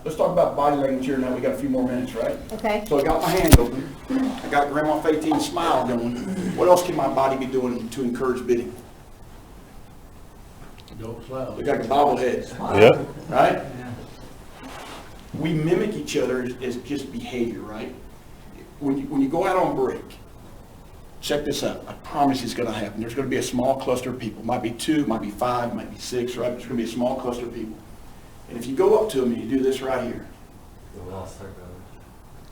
let's talk about body language here now. We got a few more minutes, right? Okay. So I got my hand open. I got Grandma Fateen's smile going. What else can my body be doing to encourage bidding? Don't slow. Look like a bobblehead, Yep. right? We mimic each other as just behavior, right? When you go out on break, check this out. I promise it's going to happen. There's going to be a small cluster of people. Might be 2, might be 5, might be 6, right? There's going to be a small cluster of people. And if you go up to them and you do this right here,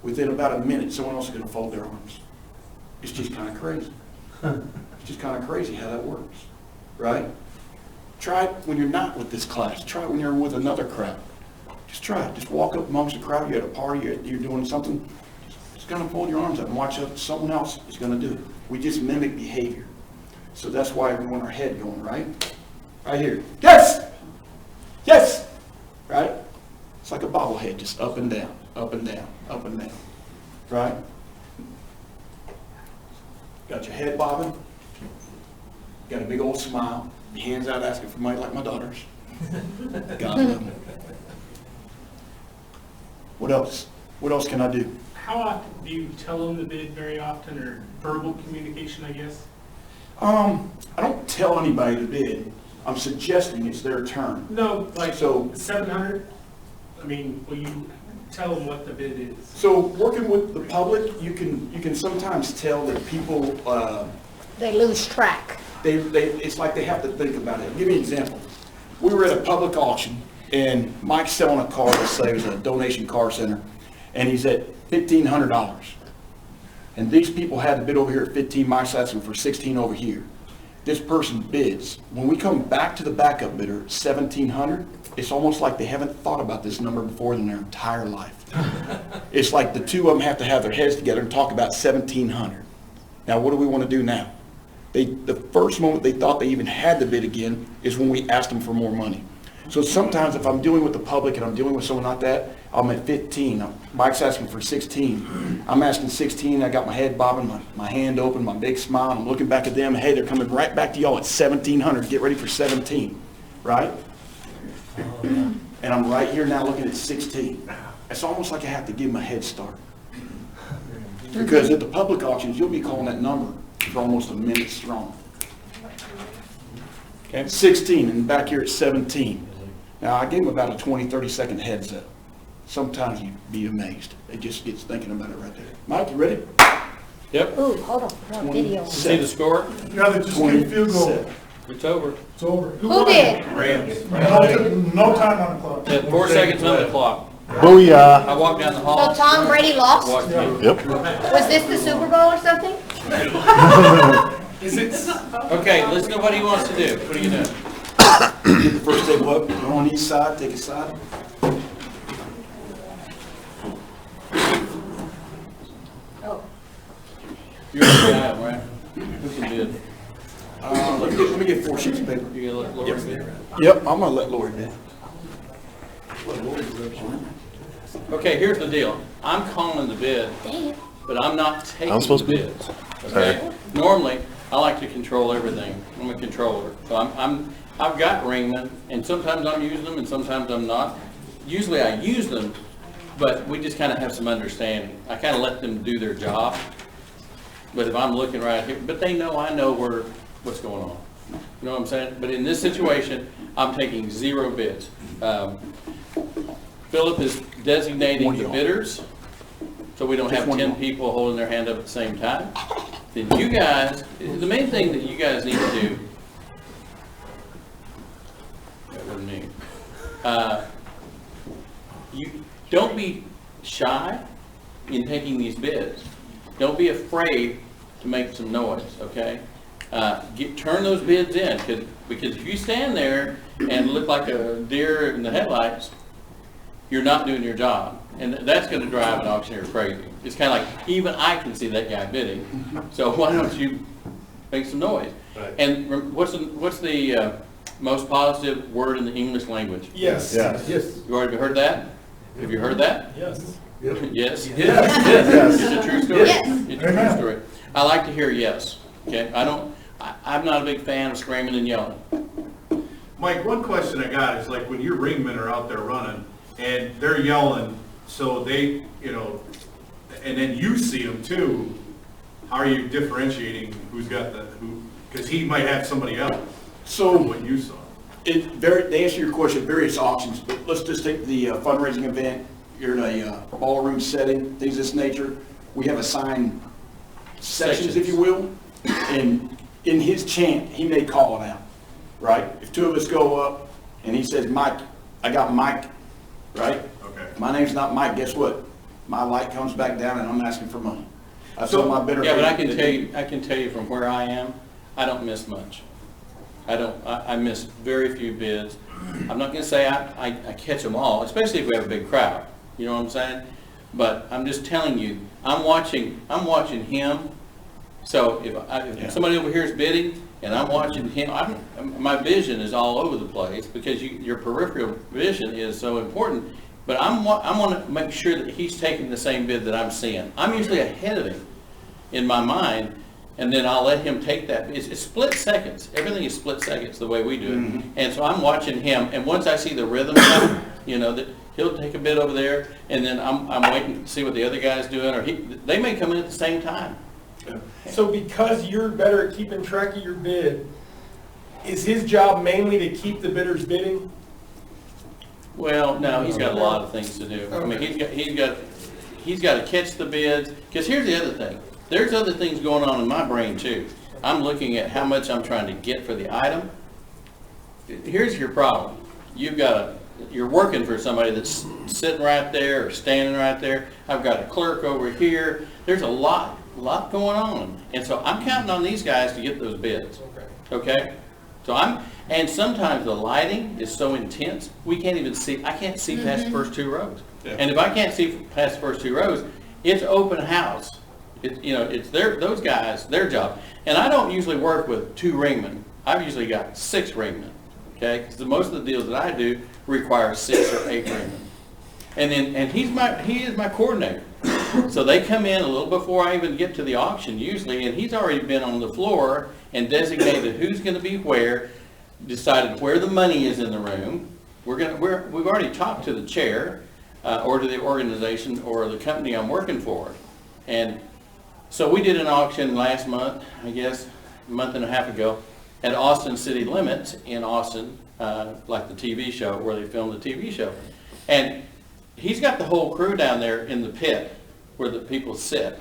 within about a minute, someone else is going to fold their arms. It's just kind of crazy. It's just kind of crazy how that works, right? Try it when you're not with this class. Try it when you're with another crowd. Just try it. Just walk up amongst the crowd. You're at a party. You're doing something. Just kind of fold your arms up and watch what someone else is going to do. We just mimic behavior. So that's why we want our head going, right? Right here. Yes! Yes! Right? It's like a bobblehead, just up and down, up and down, up and down. Right? Got your head bobbing. Got a big old smile. Your hands out asking for money like my daughters. God love them. What else? What else can I do? How often do you tell them the bid very often, or verbal communication, I guess? I don't tell anybody to bid. I'm suggesting it's their turn. No, like So- 700. I mean, will you tell them what the bid is? So working with the public, you can sometimes tell that people, They lose track. it's like they have to think about it. I'll give you an example. We were at a public auction, and Mike's selling a car, let's say it was a donation car center, and he's at $1,500. And these people had to bid over here at 15, Mike's asking for 16 over here. This person bids. When we come back to the backup bidder, 1,700, it's almost like they haven't thought about this number before in their entire life. It's like the two of them have to have their heads together and talk about 1,700. Now, what do we want to do now? The first moment they thought they even had to bid again is when we asked them for more money. So sometimes if I'm dealing with the public and I'm dealing with someone like that, I'm at 15. Mike's asking for 16. I'm asking 16. I got my head bobbing, my hand open, my big smile. I'm looking back at them. Hey, they're coming right back to y'all at 1,700. Get ready for 17, right? And I'm right here now looking at 16. It's almost like I have to give them a head start. Because at the public auctions, you'll be calling that number for almost a minute strong. Okay, 16, and back here at 17. Now, I gave them about a 20, 30-second heads up. Sometimes you'd be amazed. They just gets thinking about it right there. Mike, you ready? Yep. Ooh, hold on, no video. See the score? Yeah, they just get a field goal. 27. It's over. It's over. Who did? No time on the clock. At 4 seconds on the clock. Booyah. I walked down the So hall. Tom Brady lost? Walked through. Yep. Was this the Super Bowl or something? Is it? Okay, listen to what he wants to do. What are you doing? Get the first table up, go on each side, take a side. Oh. You're the guy, right? Who can bid? Let me get 4 sheets of paper. You gonna let Lori bid? Yep, I'm gonna let Lori bid. Okay, here's the deal. I'm calling the bid, Dang it. but I'm not taking I'm the supposed to be. bids. Okay? Normally, I like to control everything. I'm a controller. So I've got Ringman, and sometimes I'm using them and sometimes I'm not. Usually I use them, but we just kind of have some understanding. I kind of let them do their job. But if I'm looking right here, but they know I know what's going on. You know what I'm saying? But in this situation, I'm taking 0 bids. Philip is designating the bidders, so we don't have 10 people holding their hand up at the same time. Then you guys, the main thing that you guys need to do, that wasn't me. You don't be shy in taking these bids. Don't be afraid to make some noise, okay? Turn those bids in, because if you stand there and look like a deer in the headlights, you're not doing your job. And that's going to drive an auctioneer crazy. It's kind of like, even I can see that guy bidding. So why don't you make some noise? Right. And what's the most positive word in the English language? Yes. Yeah. Yes. You already heard that? Have you heard that? Yes. Yes? Yes. It's a true story. Yes. It's a true story. I like to hear yes, okay? I'm not a big fan of screaming and yelling. Mike, one question I got is like when your ringmen are out there running and they're yelling, so they, you know, and then you see them too, how are you differentiating who's got who, because he might have somebody else So, from what you saw. to answer your question, various auctions, but let's just take the fundraising event. You're in a ballroom setting, things of this nature. We have assigned sections, if you will, and in his chant, he may call it out, right? If two of us go up and he says, Mike, I got Mike, right? Okay. My name's not Mike, guess what? My light comes back down and I'm asking for money. I told my bidder. Yeah, but I can tell you from where I am, I don't miss much. I miss very few bids. I'm not gonna say I catch them all, especially if we have a big crowd, you know what I'm saying? But I'm just telling you, I'm watching him. So if somebody over here is bidding and I'm watching him, my vision is all over the place because your peripheral vision is so important. But I want to make sure that he's taking the same bid that I'm seeing. I'm usually ahead of him in my mind, and then I'll let him take that. It's split seconds. Everything is split seconds the way we do it. Mm-hmm. And so I'm watching him, and once I see the rhythm come, you know, that he'll take a bid over there, and then I'm waiting to see what the other guy's doing, or they may come in at the same time. So because you're better at keeping track of your bid, is his job mainly to keep the bidders bidding? Well, no, he's got a lot of things to do. I mean, he's got to catch the bids, because here's the other thing. There's other things going on in my brain too. I'm looking at how much I'm trying to get for the item. Here's your problem. You're working for somebody that's sitting right there or standing right there. I've got a clerk over here. There's a lot going on. And so I'm counting on these guys to get those bids. Okay? So and sometimes the lighting is so intense, we can't even see, I can't see past the first two rows. Yeah. And if I can't see past the first two rows, it's open house. It's those guys, their job. And I don't usually work with 2 ringmen. I've usually got 6 ringmen, okay? Because most of the deals that I do require 6 or 8 ringmen. And he is my coordinator. So they come in a little before I even get to the auction usually, and he's already been on the floor and designated who's going to be where, decided where the money is in the room. We've already talked to the chair or to the organization or the company I'm working for. And so we did an auction last month, I guess, a month and a half ago, at Austin City Limits in Austin, like the TV show, where they filmed the TV show. And he's got the whole crew down there in the pit where the people sit.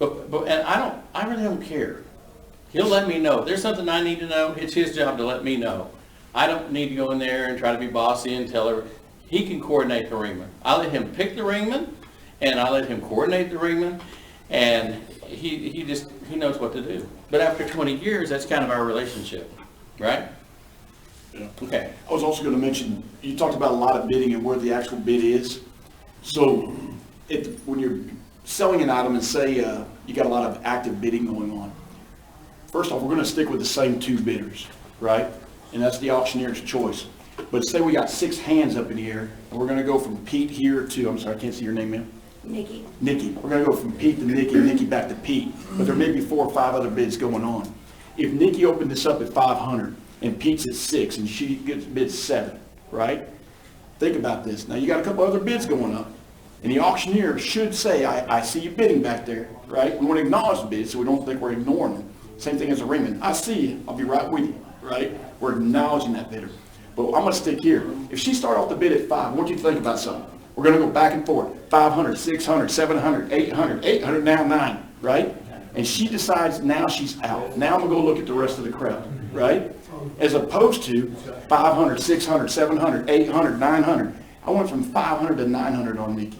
And I really don't care. He'll let me know. If there's something I need to know, it's his job to let me know. I don't need to go in there and try to be bossy and tell her. He can coordinate the ringman. I let him pick the ringman, and I let him coordinate the ringman, and he knows what to do. But after 20 years, that's kind of our relationship, right? Yeah. Okay. I was also going to mention, you talked about a lot of bidding and where the actual bid is. So when you're selling an item and say you got a lot of active bidding going on, first off, we're going to stick with the same 2 bidders, right? And that's the auctioneer's choice. But say we got 6 hands up in the air, and we're going to go from Pete here to, I'm sorry, I can't see your name, ma'am. Nikki. Nikki. We're going to go from Pete to Nikki, and Nikki back to Pete. But there may be 4 or 5 other bids going on. If Nikki opened this up at 500 and Pete's at 6 and she gets bid 7, right? Think about this. Now you got a couple other bids going up, and the auctioneer should say, I see you bidding back there, right? We want to acknowledge the bids so we don't think we're ignoring them. Same thing as a ringman. I see you. I'll be right with you, right? We're acknowledging that bidder. But I'm going to stick here. If she started off the bid at 5, I want you to think about something. We're going to go back and forth. 500, 600, 700, 800, 800, now 9, right? And she decides now she's out. Now I'm going to go look at the rest of the crowd, right? As opposed to 500, 600, 700, 800, 900. I went from 500 to 900 on Nikki.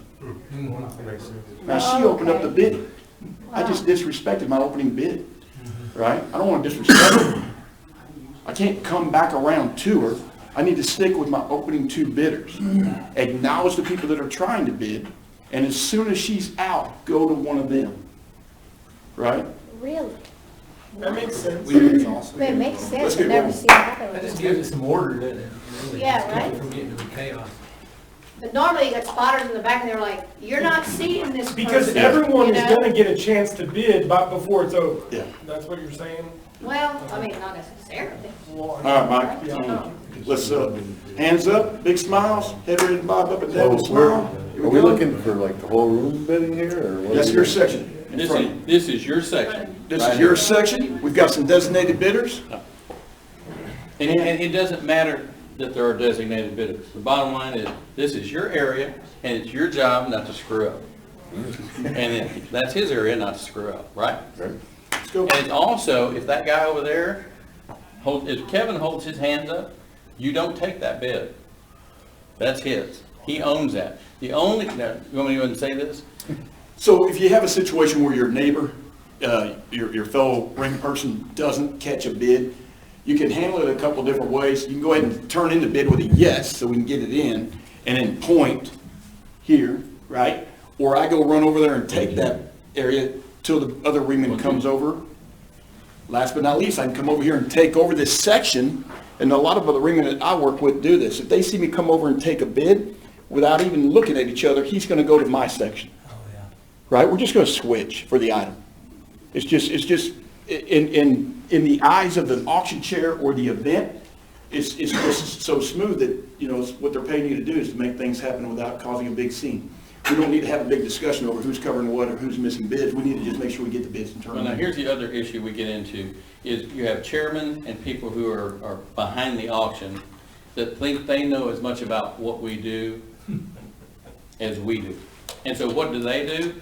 Now she opened up the bid. I just disrespected my opening bid, right? I don't want to disrespect her. I can't come back around to her. I need to stick with my opening 2 bidders. Acknowledge the people that are trying to bid, and as soon as she's out, go to one of them. Right? Really? That makes sense. It makes sense. Let's I've get never going. seen that That one. just gives it some order, doesn't it? Really Yeah, just keeps it right? from getting into chaos. But normally you got spotters in the back and they're like, you're not seeing this person. Because everyone you is know? gonna get a chance to bid before it's over. Yeah. That's what you're saying? Well, I mean, not necessarily. All right, Mike, let's, hands up, big smiles, head ready to bob up and down, So we're, smile. Here are we go. looking for like the whole room bidding here, or what? That's are your we- section. in front of you. This is your section. This right is your here. section. We've got some designated bidders. And it doesn't matter that there are designated bidders. The bottom line is, this is your area, and it's your job not to screw up. And that's his area not to screw up, right? Right. Let's go. And it's also, if that guy over there, if Kevin holds his hands up, you don't take that bid. That's his. He owns that. The only, now, you want me to even say this? So if you have a situation where your neighbor, your fellow ring person doesn't catch a bid, you can handle it a couple of different ways. You can go ahead and turn in the bid with a yes, so we can get it in, and then point here, right? Or I go run over there and take that area till the other ringman comes over. Last but not least, I can come over here and take over this section, and a lot of other ringmen that I work with do this. If they see me come over and take a bid, without even looking at each other, he's gonna go to my section. Right? We're just gonna switch for the item. It's just, in the eyes of the auction chair or the event, it's just so smooth that, you know, it's what they're paying you to do is to make things happen without causing a big scene. We don't need to have a big discussion over who's covering what or who's missing bids. We need to just make sure we get the bids and turn Well, them now, in. here's the other issue we get into, is you have chairmen and people who are behind the auction that think they know as much about what we do as we do. And so what do?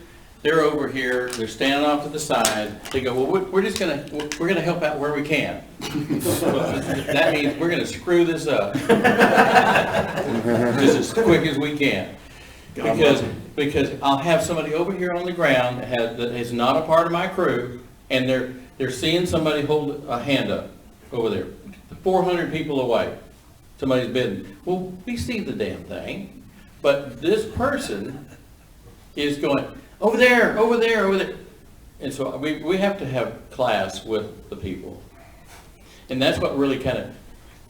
They're over here, they're standing off to the side, they go, well, we're gonna help out where we can. That means we're gonna screw this up just as quick as we can. Because I'll have somebody over here on the ground that is not a part of my crew, and they're seeing somebody hold a hand up over there, 400 people away, somebody's bidding. Well, we see the damn thing, but this person is going, over there, over there, over there. And so we have to have class with the people. And that's what really kind of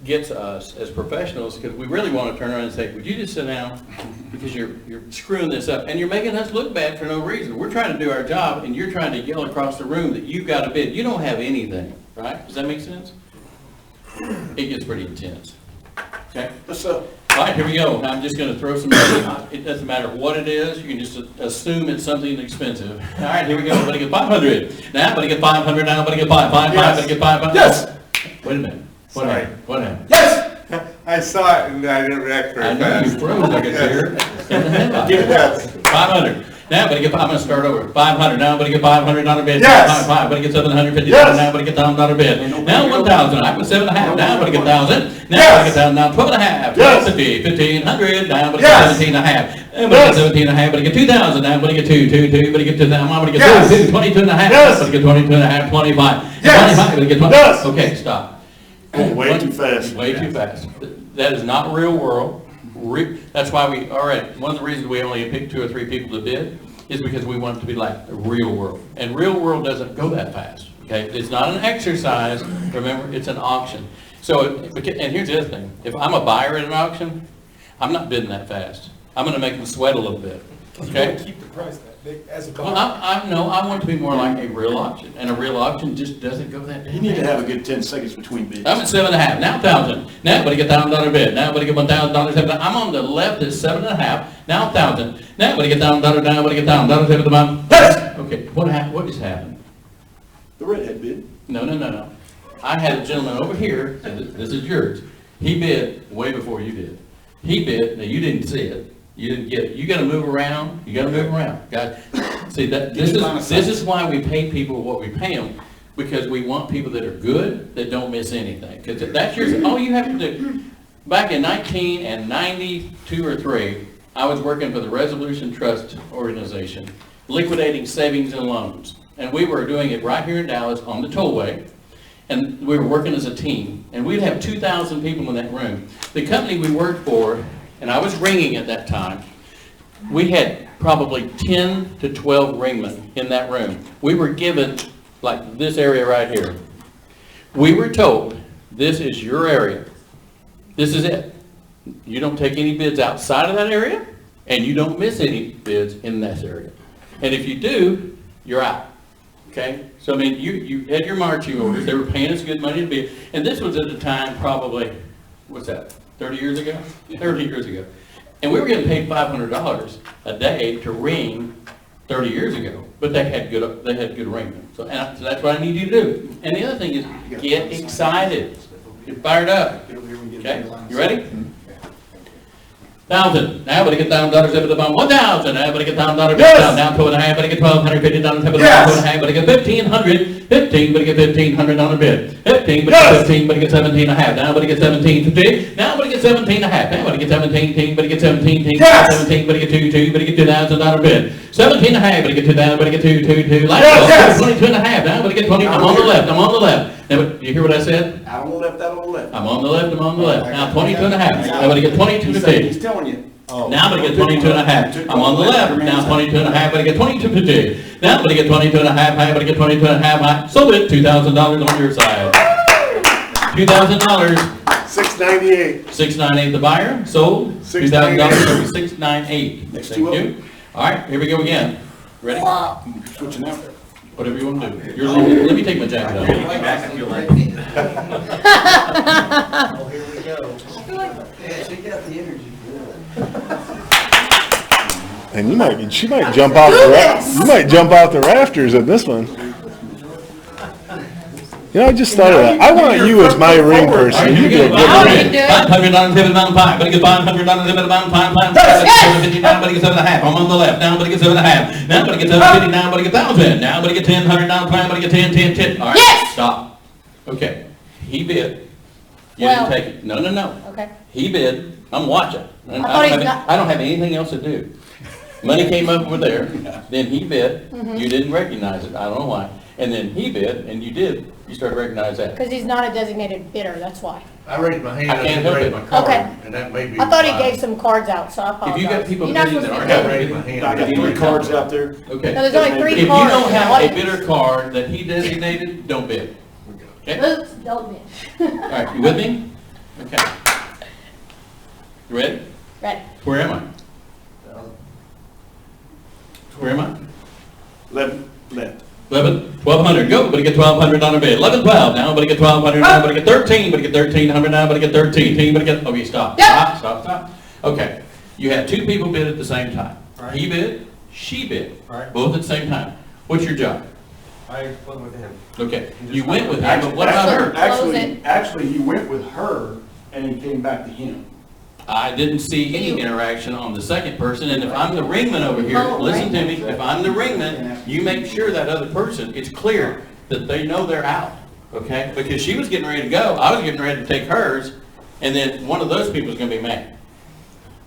gets us as professionals, because we really want to turn around and say, would you just sit down? Because you're screwing this up, and you're making us look bad for no reason. We're trying to do our job, and you're trying to yell across the room that you've got a bid. You don't have anything, right? Does that make sense? It gets pretty intense. Okay? Let's, All right, here we go. I'm just going to throw some money. It doesn't matter what it is. You can just assume it's something expensive. All right, here we go. Everybody get 500. Now everybody get 500. Now everybody get 500. Everybody get 500. Yes. Wait a minute. What Sorry. happened? What happened? yes! I saw it and I didn't react I very know you fast. froze like a deer in the headlights. Give it Yes. 500. Now everybody get, I'm going to start over. 500. Now everybody get $500 bid. Yes. Everybody get $750. Yes. Now everybody get $1,000 bid. Now 1,000. I put 7.5. Now everybody get 1,000. Now Yes. everybody get 1,000. Now 12.5. Yes. 1,500. Now everybody Yes. get 17.5. Everybody Yes. get 17.5. Everybody get 2,000. Now everybody get 2. Everybody get 2,000. Everybody get Yes. 22.5. Yes. Everybody get 22.5. 25. Yes. 25. Everybody get 20. Yes. Okay, stop. Way too fast. Way too fast. That is not real world. That's why one of the reasons we only pick 2 or 3 people to bid is because we want it to be like the real world. And real world doesn't go that fast, okay? It's not an exercise. Remember, it's an auction. So, and here's the other thing. If I'm a buyer at an auction, I'm not bidding that fast. I'm gonna make them sweat a little bit, You okay? want to keep the price that big as a Well, buyer. no, I want it to be more like a real auction. And a real auction just doesn't go that You need to have a good 10 seconds between bids. I'm at 7.5, now 1,000. Now everybody get $1,000 bid. Now everybody get $1,000. I'm on the left at 7.5, now 1,000. Now everybody get $1,000. Now everybody get $1,000. Yes! Okay, what just happened? The redhead bid. No. I had a gentleman over here, and this is yours. He bid way before you did. He bid, now you didn't see it. You didn't get it. You gotta move around. You gotta move around. Guys, see, this is why we pay people what we pay them, because we want people that are good, that don't miss anything. Because that's all you have to do. Back in 1992 or 3, I was working for the Resolution Trust Organization, liquidating savings and loans. And we were doing it right here in Dallas on the tollway. And we were working as a team. And we'd have 2,000 people in that room. The company we worked for, and I was ringing at that time, we had probably 10 to 12 ringmen in that room. We were given, like this area right here. We were told, this is your area. This is it. You don't take any bids outside of that area, and you don't miss any bids in this area. And if you do, you're out. Okay, so I mean, you had your marching orders, they were paying us good money to be, and this was at the time probably, what's that, 30 years ago? 30 years ago. And we were getting paid $500 a day to ring 30 years ago, but they had good arrangement. So that's what I need you to do. And the other thing is, get excited, get fired up. Okay, you ready? 1,000. Now, but I get $1,000 up at the bottom. 1,000. Now, but I get $1,000 down. Down 2.5. But I get $1,250 down. Top of the bottom. 2.5. But I get 1,500. 15. But I get $1,500 bid. 15. But I get 15. But I get 17.5. Now, but I get 17.50. Now, but I get 17.5. Now, but I get 17. But I get 17. 17. But I get 2. But I get $2,000 bid. 17.5. But I get 2,000. But I get 2. Last 22.5. Now, but I get 20. I'm on the left. I'm on the left. Now, but you hear what I said? Out on the left, out on the left. I'm on the left. I'm on the left. Now, 22.5. Now, but I get 22.50. He's telling you. Now I'm gonna get 22.5. I'm on the left. Now 22.5. But I get 22.50. Now I'm gonna get 22.5. But I get 22.5. Sold it. $2,000 on your side. $2,000. $698. $698 the buyer. Sold. $2,000. $698. Next Thank two up. you. All right. Here we go again. Ready? Switching out. Whatever you want to do. You're leaving. Let me take my jacket off. Oh, here we go. Yeah, she got the energy. And she might jump off you might jump out the rafters at this one. You know, I just thought of that. I want you as my ring person. You do a good ring. $500 hit about 5, but I get $500 hit about 5, but I get 7.5. I'm on the left, now but I get 7.5. Now but I get 750, now but I get 1,000. Now but I get $1,000 plan, but I get 10. All right, Yes! stop. Okay, he bid. You Well- didn't take it. No. Okay. He bid. I'm watching. And I thought he's I don't have anything else to do. Money came up over there, then he bid. Mm-hmm. You didn't recognize it. I don't know why. And then he bid, and you did. You started to recognize that. Because he's not a designated bidder, that's why. I raised my hand, I I can't didn't help raise it. my card, Okay. and that may be. I thought he why. gave some cards out, so I If apologize. you got people You're not bidding supposed that to aren't bid. raised my hand. I got 3 cards out there. Okay. No, there's only 3 If you cards. don't in the have a audience. bidder card that he designated, don't bid. Okay? Oops, don't bid. All right, you with me? Okay. You ready? Ready. Where am I? Where am I? Left. 1,200, go, but I get $1,200 bid. 11, 12, now, but I get 1,200, now, but I get 13, but I get 1,300, now, but I get 13, but I get, okay, stop. Yep. Stop. Okay, you had 2 people bid at the same time. Right. He bid, she bid, Right. both at the same time. What's your job? I went with him. Okay, you went with him, but what about her? Close it. Actually, he went with her and he came back to him. I didn't see any interaction on the second person, and if I'm the ringman over here, Oh, listen to right. me, if I'm the ringman, you make sure that other person, it's clear that they know they're out, okay? Because she was getting ready to go, I was getting ready to take hers, and then one of those people is gonna be mad.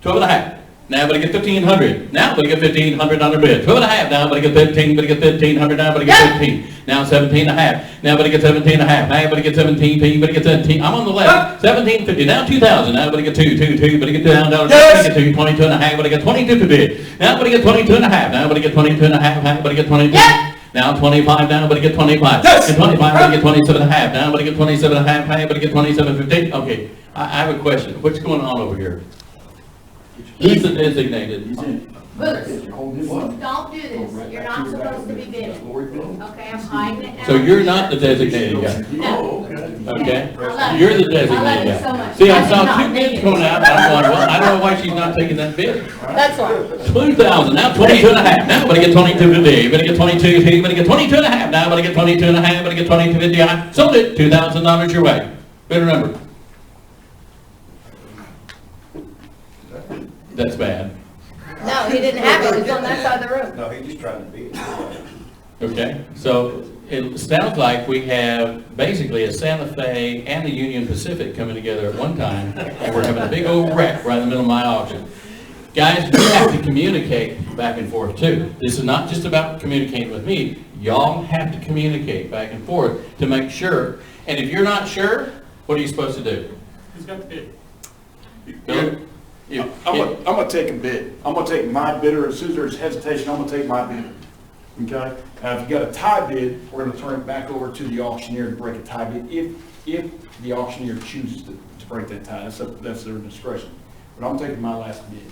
12.5. Now, but I get 1,500. Now, but I get $1,500 bid. 12.5. Now, but I get 15. But I get 1,500. Now, but I get 15. Now, 17.5. Now, but I get 17.5. Now, but I get 17. But I get 17. I'm on the left. 17.50. Now, 2,000. Now, but I get 2. But I get $2,000. Yes! But I get 22.5. But I get 22.50. Now, but I get 22.5. Now, but I get 22.5. Now, but I get 22. Yes! Now 25, now but I get 25. Yes! And 25, but I get 27.5. Now but I get 27.5, now but I get 27.50. Okay, I have a question. What's going on over here? Who's the designated? He's in. Boots, You're holding him up. don't do this. You're not supposed to be bidding. Lori bidding. Okay, I'm hiding it now. So you're not the designated guy, Oh, okay. okay? I love it. You're the I love designated it so guy. much. See, I I did saw not 2 make bids it. going out, and I'm going, well, I don't know why she's not taking that bid. That's why. 2,000, now 22.5, now but I get 22.50, but I get 22, but I get 22.5, now but I get 22.5, but I get 22.50, I sold it, $2,000 your way. Better number. That's bad, No, he didn't have it. It was on that side of the room. No, he's just trying to beat it. okay? So it sounds like we have basically a Santa Fe and a Union Pacific coming together at one time, and we're having a big old wreck right in the middle of my auction. Guys, we have to communicate back and forth too. This is not just about communicating with me. Y'all have to communicate back and forth to make sure. And if you're not sure, what are you supposed to do? Who's got the bid? Bill? I'm gonna take a bid. I'm gonna take my bidder. As soon as there's hesitation, I'm gonna take my bidder. Okay? Now, if you got a tie bid, we're gonna turn it back over to the auctioneer to break a tie bid, if the auctioneer chooses to break that tie. That's their discretion. But I'm taking my last bid.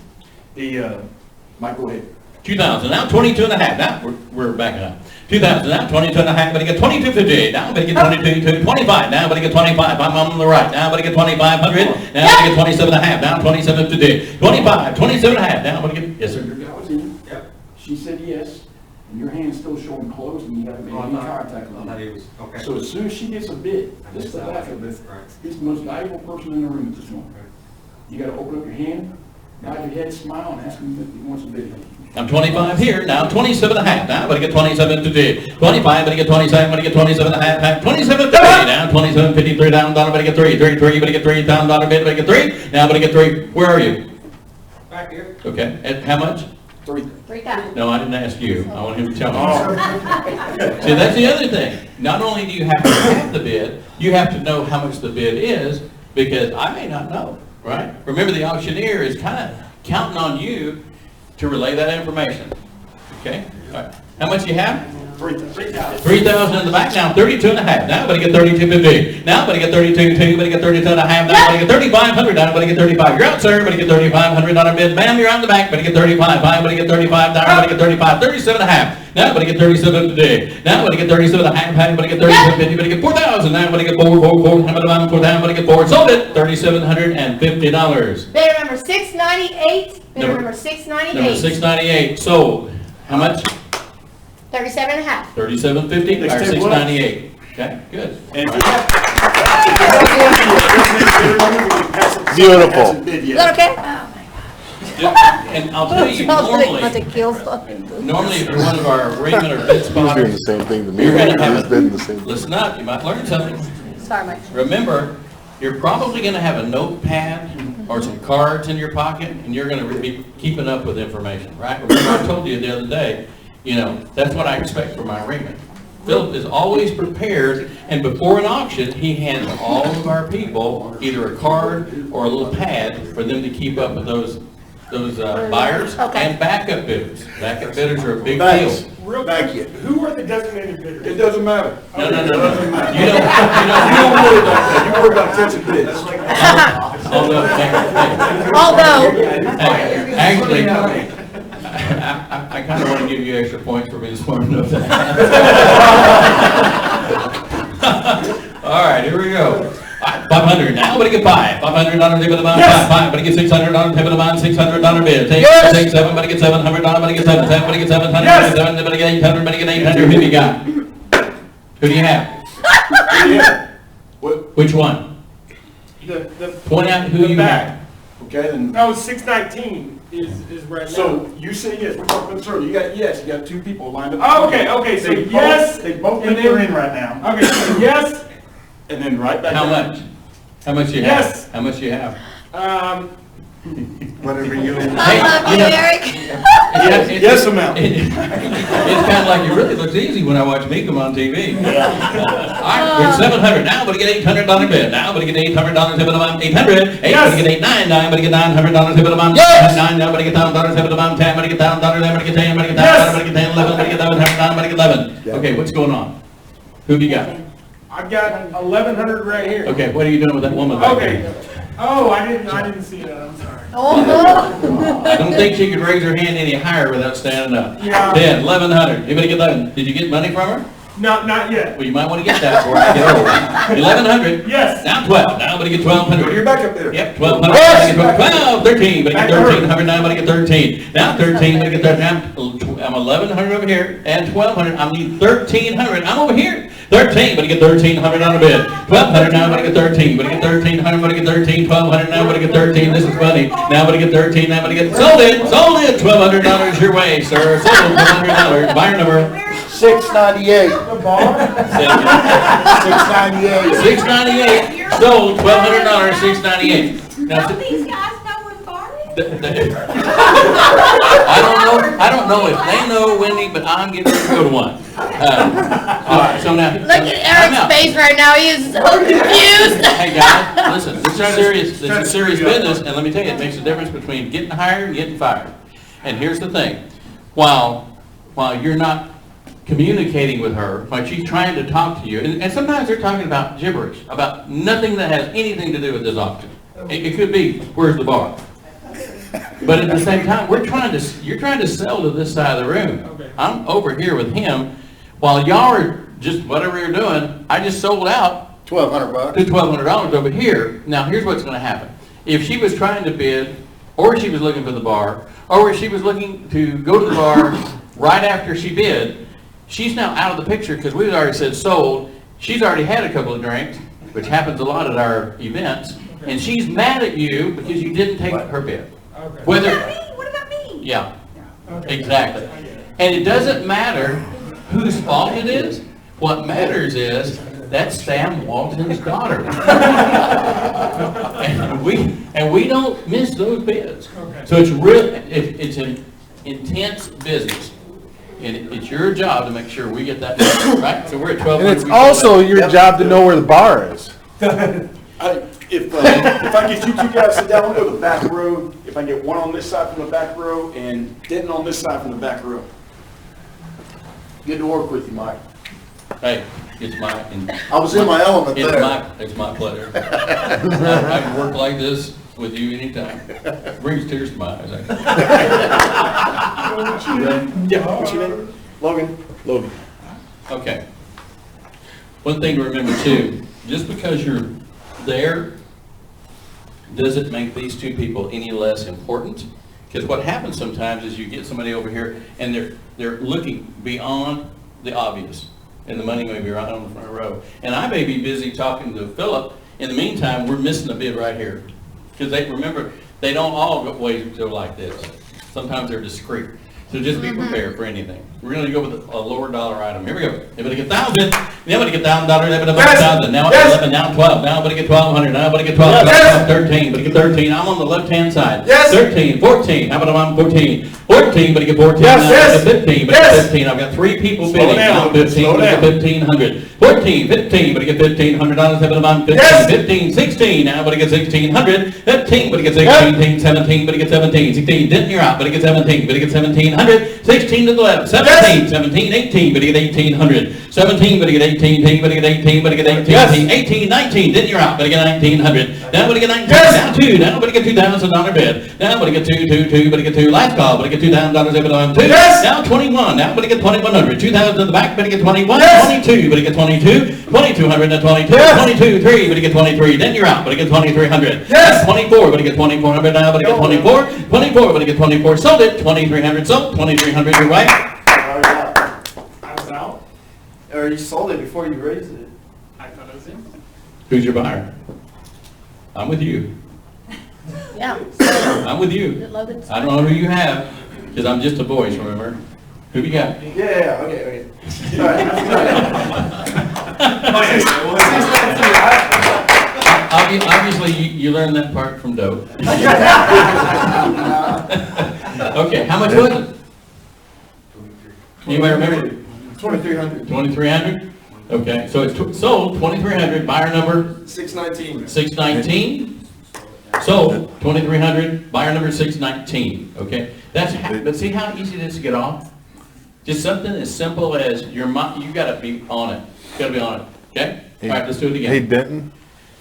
Mike, go ahead. 2,000, now 22 and a half, now we're backing up. 2,000, now 22 and a half, but I get 22.50, now but I get 22.25, now but I get 25, I'm on the right, now but I get 2,500, now but I get 27 and a half, now 27.50, 25, 27 and a half, now but I get, yes, sir. Your guy was in, she said yes, and your hand's still showing closed, and you haven't made any contact with him. So as soon as she gets a bid, this is the back of this, he's the most valuable person in the room at this moment. You gotta open up your hand, nod your head, smile, and ask him if he wants a bid. I'm 25 here, now 27 and a half, now but I get 27.50, 25, but I get 27, but I get 27 and a half, 27.50, now 27.53, down, dollar, but I get 3, but I get $3,000 bid, but I get 3, now but I get 3, where are you? Back here. Okay, at how much? 3,000. No, I didn't ask you, I want him to tell me. See, that's the other thing, not only do you have to have the bid, you have to know how much the bid is, because I may not know, right? Remember, the auctioneer is kind of counting on you to relay that information, okay? All right. How much you have? 3,000. 3,000 in the back, now 32 and a half, now but I get 32.50, now but I get 32.2, but I get 32 and a half, now but I get 3,500, now but I get 35, you're out, sir, but I get 3,500 on a bid, ma'am, you're out in the back, but I get 35, but I get 35, now but I get 35, 37 and a half, now but I get 37 today, now but I get 37 and a half, but I get 37.50, but I get 4,000, now but I get 4, how about 4,000, but I get 4, sold it, $3,750. Bid number 698, bid Number- number 698. Number 698, sold, how much? 37 and a half. 37.50 or Next table. 698, okay, good. And if you have, Beautiful. Is that okay? Oh, And I'll tell you, normally if you're one of our Raymond or bid He was doing spotters, the same thing to me. You're gonna He have was a- bidding the same thing. listen up, you might learn something. Sorry, Mike. Remember, you're probably gonna have a notepad or some cards in your pocket, and you're gonna be keeping up with information, right? Remember, I told you the other day, you know, that's what I expect from my Raymond. Philip is always prepared, and before an auction, he hands all of our people either a card or a little pad for them to keep up with those buyers Okay. and backup bidders. Backup bidders are a big deal. Thanks. Real Thank quick, you. who are the designated bidders? It doesn't matter. No. It doesn't matter. You don't You don't worry about that. You worry about catching bids. although, Although, actually, I kind of want to give you extra points for being smart enough to ask. All right, here we go. 500 now, but I get 5. $500 tip of the bond, 5, but I get $600 tip of the bond, $600 bid. Take 6, 7, but I get $700, but I get 7, 7, but I get 700, but I get 7, but I get 800, but I get 800. Who do you got? Who do you have? Yeah. What, Which one? The Point out who you back. have. okay, then, Oh, 619 is right now. so you say yes, we're talking about, you got yes, you got 2 people lined up. Oh, okay, so They both- yes. They both and think they're then- in right now, Okay, so yes, and then right back. How down. much? How much you have? Yes. How much you have? Whatever you. Hey, I love you, Eric. Yes amount. It's kind of like, it really looks easy when I watch me come on TV. All right, we're at 700 now, but I get $800 bid. Now, but I get $800 tip of the bomb, 800. 8, but I get 899, but I get $900 tip of the bomb. 9, now, but I get $1,000 tip of the bomb. 10, but I get $1,000, then, but I get 10, but I get 10, but I get 10, 11, but I get 11, $100, but I get 11. Okay, what's going on? Who have you got? I've got 1,100 right here. Okay, what are you doing with that woman back Okay. there? Oh, I didn't see that, I'm sorry. Oh, I don't think she could raise her hand any higher without standing up. Yeah. 10, 1,100. Anybody get 11? Did you get money from her? No, not yet. Well, you might want to get that before I get old. 1,100. Yes. Now 12. Now, but I get 1,200. You're back up there. Yep, 1,200. Yes. 12, 13. But I get 1,300 now. But I get 13. Now 13. But I get 13. I'm 1,100 over here and 1,200. I need 1,300. I'm over here. 13. But I get 1,300 on a bid. 1,200 now. But I get 13. But I get 1,300. But I get 13. 1,200 now. But I get 13. This is funny. Now. But I get 13. Now. But I get sold it. Sold it. $1,200 your way, sir. Sold $1,200. Buyer number. 698. The bar? 698. 698, sold, $1,200, 698. Now, these guys know what bar is? I don't know if they know, Wendy, but I'm getting ready to go to one. So now. Look at Eric's face right now, he is so confused. Hey, guys, listen, this is serious business, and let me tell you, it makes a difference between getting hired and getting fired. And here's the thing, while you're not communicating with her, while she's trying to talk to you, and sometimes they're talking about gibberish, about nothing that has anything to do with this auction. It could be, where's the bar? But at the same time, you're trying to sell to this side of the room. Okay. I'm over here with him, while y'all are just, whatever you're doing, I just sold out $1,200. to $1,200 over here. Now, here's what's gonna happen. If she was trying to bid, or she was looking for the bar, or if she was looking to go to the bar right after she bid, she's now out of the picture, because we've already said sold. She's already had a couple of drinks, which happens a lot at our events, and she's mad at you because you didn't take her bid. Okay. Whether, What about me? yeah, Okay. exactly. And it doesn't matter whose fault it is. What matters is that's Sam Walton's daughter. And we don't miss those bids. Okay. So it's an intense business. And it's your job to make sure we get that, right? So we're at 12. And it's also your job to know where the bar is. If I get you two guys sit down, we'll go to the back row. If I get one on this side from the back row and Denton on this side from the back row. Good to work with you, Mike. Hey, it's I was in my element there. It's my pleasure. I can work like this with you anytime. Brings tears to my eyes, actually. Yeah, what's your name? Logan. Logan. Okay. One thing to remember too, just because you're there doesn't make these two people any less important. Because what happens sometimes is you get somebody over here and they're looking beyond the obvious. And the money may be right on the front row. And I may be busy talking to Philip. In the meantime, we're missing a bid right here. Because remember, they don't all go like this. Sometimes they're discreet. So just be prepared for anything. We're going to go with a lower dollar item. Here we go. Everybody get $1,000. Now everybody get $1,000. Everybody get $1,000. Now it's 11. Now 12. Now everybody get $1,200. Now everybody get 12. Now 13. Everybody get 13. I'm on the left-hand side. Yes. 13. 14. How about I'm 14? 14. But get 14. Yes, now yes. I get 15. But Yes. get 15. I've got 3 people Slow bidding. down. Now 15. Slow But get down. 1,500. 14. 15. But get $1,500. $7. 15. Yes. 15. 16. Now but get 1,600. 15. But get 16. 17. But get 17. 16. Didn't you're out. But get 17. But get 1,700. 16 to the left. 17. 17. 18. But get 1,800. 17. But get 18. But get 18. But get 18. Yes. 18. 19. Didn't you're out. But get 1,900. Now but get 19. Yes. Now 2. Now but get $2,000 bid. Now but get 2. But get 2. Last call. But get $2,000 bid on 2. Yes. Now 21. Now but get 2,100. 2,000 to the back. But get 21. Yes. 22. But get 22. 2,200 to 22. Yes. 22. 3. But get 23. Then you're out. But get 2,300. Yes. 24. But get 2,400. Now but get 24. 24. But get 24. Sold it. 2,300. Sold. 2,300. Your way. I was out. Or you sold it before you raised it. I thought I was in. Who's your buyer? I'm with you. Yeah. I'm with you. Logan's. I don't know who you have, because I'm just a voice, remember? Who you got? Yeah, okay. Obviously, you learned that part from Dope. Okay, how much was it? Anybody remember? 2,300. 2,300? Okay, so it's sold, 2,300, buyer number 619. 619. Sold, 2,300, buyer number 619, okay? But see how easy it is to get off? Just something as simple as you gotta be on it. You gotta be on it, okay? All right, let's do it Hey, again. Denton,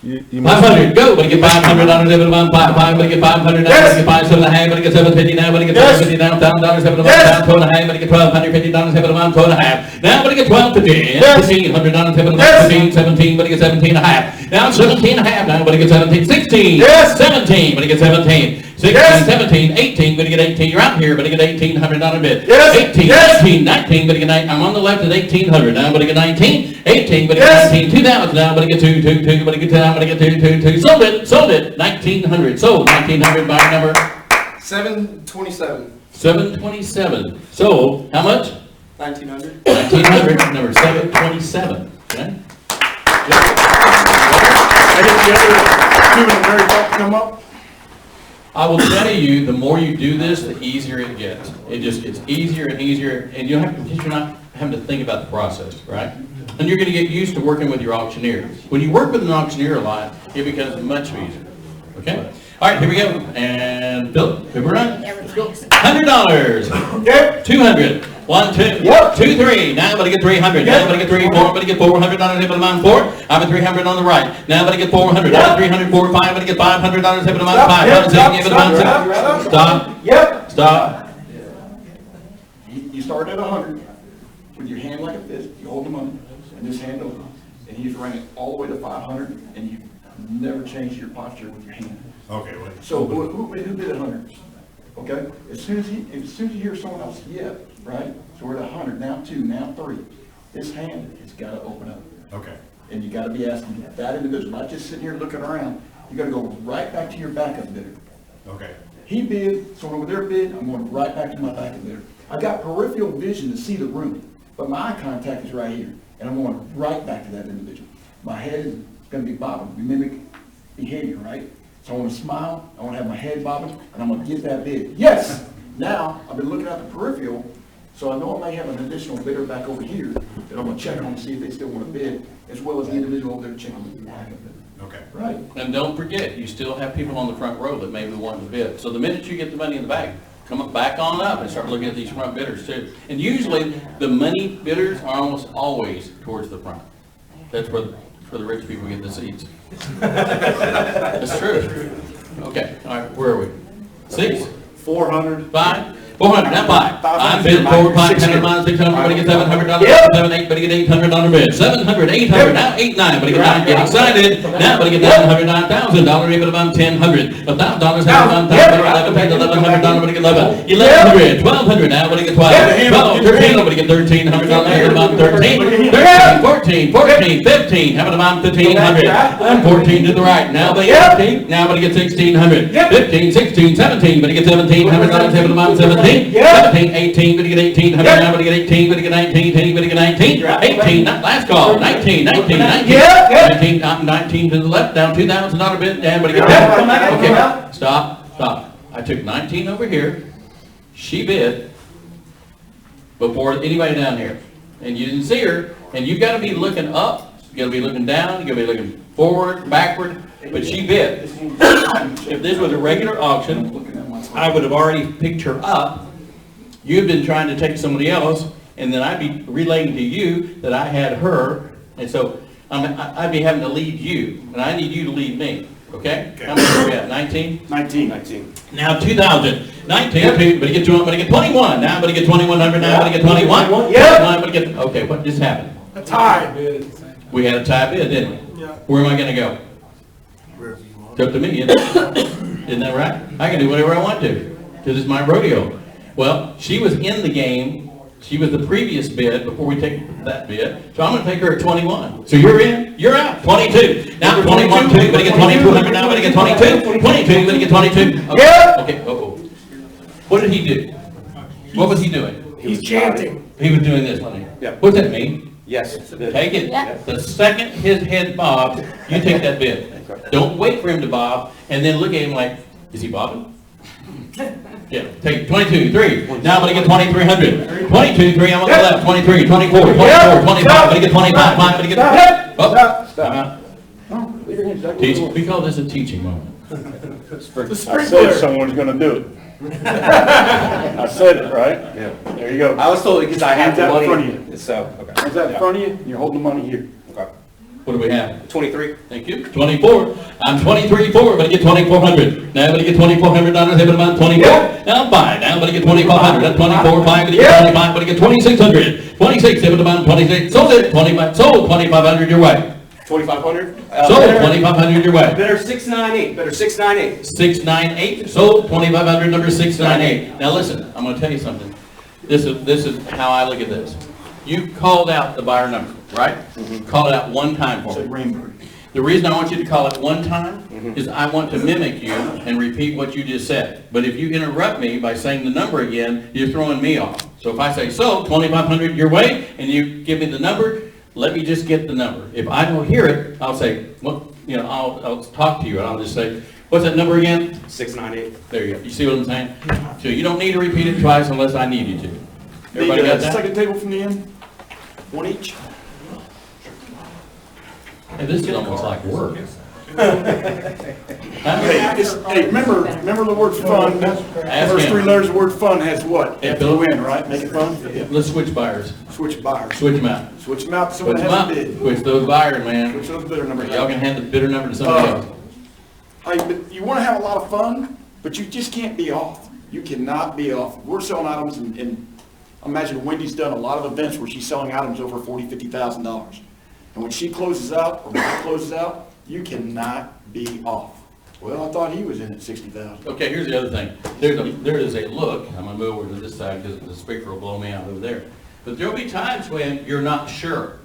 you must, 500, go, but get 500 on it, $5, but get 500 now, but get 5, 7.5, but get 750 now, but get 750 now, $1,000, $7, down, 12.5, but get $1,250, $7, 12.5. Now, but get 1250, $1,500, $7, 15, 17, but get 17.5. Now, 17.5 now, but get 17, 16, 17, but get 17. 16, 17, 18, but get 18. You're out here, but get $1,800 bid. 18, 19, 19, but get 9. I'm on the left at 1,800 now, but get 19. 18, but get 19. 2,000 now, but get 2, but get 2 now, but get 2. Sold it. 1,900. Sold 1,900 buyer number 727. 727. Sold how much? 1,900. 1,900. Number 727. Okay. I get the other two in the very top come up. I will tell you, the more you do this, the easier it gets. It just gets easier and easier, and you don't have to, because you're not having to think about the process, right? And you're going to get used to working with your auctioneer. When you work with an auctioneer a lot, it becomes much easier. Okay? All right, here we go. And Bill, who we're on? Everybody's. $100. 200. 1, 2, 2, 3. Now everybody get 300. Now everybody get 3, 4. Everybody get $400 hit the amount 4. I'm at 300 on the right. Now everybody get 400. Now 300, 4, 5. Everybody get $500 hit the amount 5. Yep, Give it amount 6. Stop. Yep. Stop. You start at 100 with your hand like a fist, you hold the money, and this hand over. And he's running it all the way to 500, and you never change your posture with your hand. Okay, wait. So who bid 100? Okay? As soon as you hear someone else, yeah, right? So we're at 100, now 2, now 3. This hand has got to open up. Okay. And you got to be asking that individual, not just sitting here looking around. You got to go right back to your backup bidder. Okay. He bid, so over their bid, I'm going right back to my backup bidder. I got peripheral vision to see the room, but my eye contact is right here, and I'm going right back to that individual. My head is going to be bobbing. We mimic behavior, right? So I want to smile, I want to have my head bobbing, and I'm going to get that bid. Yes! Now, I've been looking at the peripheral, so I know I may have an additional bidder back over here that I'm going to check on to see if they still want to bid, as well as the individual over there checking the backup bidder. Okay. Right? And don't forget, you still have people on the front row that maybe want to bid. So the minute you get the money in the bank, come back on up and start looking at these front bidders too. And usually, the money bidders are almost always towards the front. That's where the rich people get the seats. That's true. Okay, all right, where are we? 6? 400. 5? 400, now 5. I'm bidding forward 500 minus 600, but he gets $700, 7, 8, but he get $800 bid. 700, 800, now 8, 9, but he get 9, get excited. Now, but he get $909,000, even about $1,000, $1,000, $1,000, $1,100, but he get 11. 1,100, 1,200, now, but he get 12. 12, 13, but he get $1,300, about 13. 13, 14, 14, 15, how about about 1,500? And 14 to the right, now, but he get 15, now, but he get 1,600. 15, 16, 17, but he get $1,700, about 17. 17, 18, but he get 1,800, now but he get 18, but he get 19, 10, but he get 19, 18, last call, 19, 19, 19, 19 to the left, down $2,000 bid, down, but he get 10. Okay, stop. I took 19 over here, she bid before anybody down here, and you didn't see her, and you gotta be looking up, you gotta be looking down, you gotta be looking forward, backward, but she bid. If this was a regular auction, I would have already picked her up. You've been trying to take somebody else, and then I'd be relaying to you that I had her, and so I'd be having to lead you, and I need you to lead me, okay? How many are we at, 19? 19. Now 2,000, 19, but he get 21, now but he get 2,100, now but he get 21. Yeah. But he get, okay, what just happened? A tie. We had a tie bid, didn't we? Yeah. Where am I gonna go? It's up to me, isn't that right? I can do whatever I want to, because it's my rodeo. Well, she was in the game, she was the previous bid before we take that bid, so I'm gonna take her at 21. So you're in, you're out, 22. Now 21, 2, but he get 2,200 now, but he get 22, 22, but he get 22. Okay, okay, What did he do? What was he doing? He's chanting. He was doing this, wasn't he? Yeah. What's that mean? Yes. Take it. Yeah. The second his head bobs, you take that bid. Don't wait for him to bob and then look at him like, is he bobbing? Yeah, take 22, 3. Now but he get 2,300. 22, 3, I'm on the left. 23, 24, 24, 25, but he get 25, 5, but he get... Oh, Stop. Teach. We call this a teaching moment. The I said sprinkler. someone's gonna do it. I said it, right? Yeah. There you go. I was told because I have Hands the out in front money, of you. so, okay. Hands out in front of you, and you're holding the money here. Okay. What do we have? 23. Thank you. 24. I'm 23, 4, but I get 2,400. Now, but I get $2,400, having about 24. Now, 5. Now, but I get 2,500. That's 24, 5, but I get 25, but I get 2,600. 26, having about 26. Sold it. 25. Sold 2,500 your way. 2,500? Sold 2,500 your way. Better 698, better 698. 698. Sold 2,500, number 698. Now, listen, I'm going to tell you something. This is how I look at this. You called out the buyer number, right? Called it out one time for me. The reason I want you to call it one time is I want to mimic you and repeat what you just said. But if you interrupt me by saying the number again, you're throwing me off. So if I say, so, 2,500 your way, and you give me the number, let me just get the number. If I don't hear it, I'll say, well, you know, I'll talk to you, and I'll just say, what's that number again? 698. There you go. You see what I'm saying? So you don't need to repeat it twice unless I need you to. Everybody got that? Second table from the end, one each. Hey, this is almost like work. Hey, remember the word fun? First three letters of the word fun has what? Yeah, F-U-N, right? Make it fun? Let's switch buyers. Switch buyers. Switch them out. Switch them out to Switch someone that them has out. a bid. Switch those buyers, man. Switch those bidder numbers. Y'all can hand the bidder number to somebody else. Hey, but you want to have a lot of fun, but you just can't be off. You cannot be off. We're selling items, and I imagine Wendy's done a lot of events where she's selling items over $40,000, $50,000. And when she closes out, or when she closes out, you cannot be off. Well, I thought he was in at 60,000. Okay, here's the other thing. There is a look, I'm gonna move over to this side because the speaker will blow me out over there. But there'll be times when you're not sure,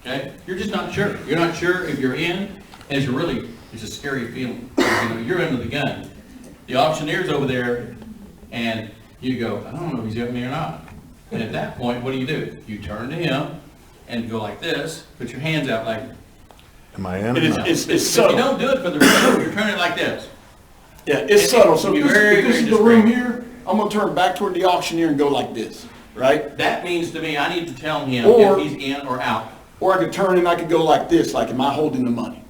okay? You're just not sure. You're not sure if you're in, and it's a scary feeling. You know, you're under the gun. The auctioneer's over there, and you go, I don't know if he's got me or not. And at that point, what do? You turn to him and go like this, put your hands out like, Am I in? or It not? is, it's if you subtle. don't do it for the real, you're turning it like this. Yeah, it's subtle. So Be if this very, if this very is the room discreet. here, I'm gonna turn back toward the auctioneer and go like this, right? That means to me, I need to tell him Or- if he's in or out. Or I could turn and I could go like this, like, am I holding the money?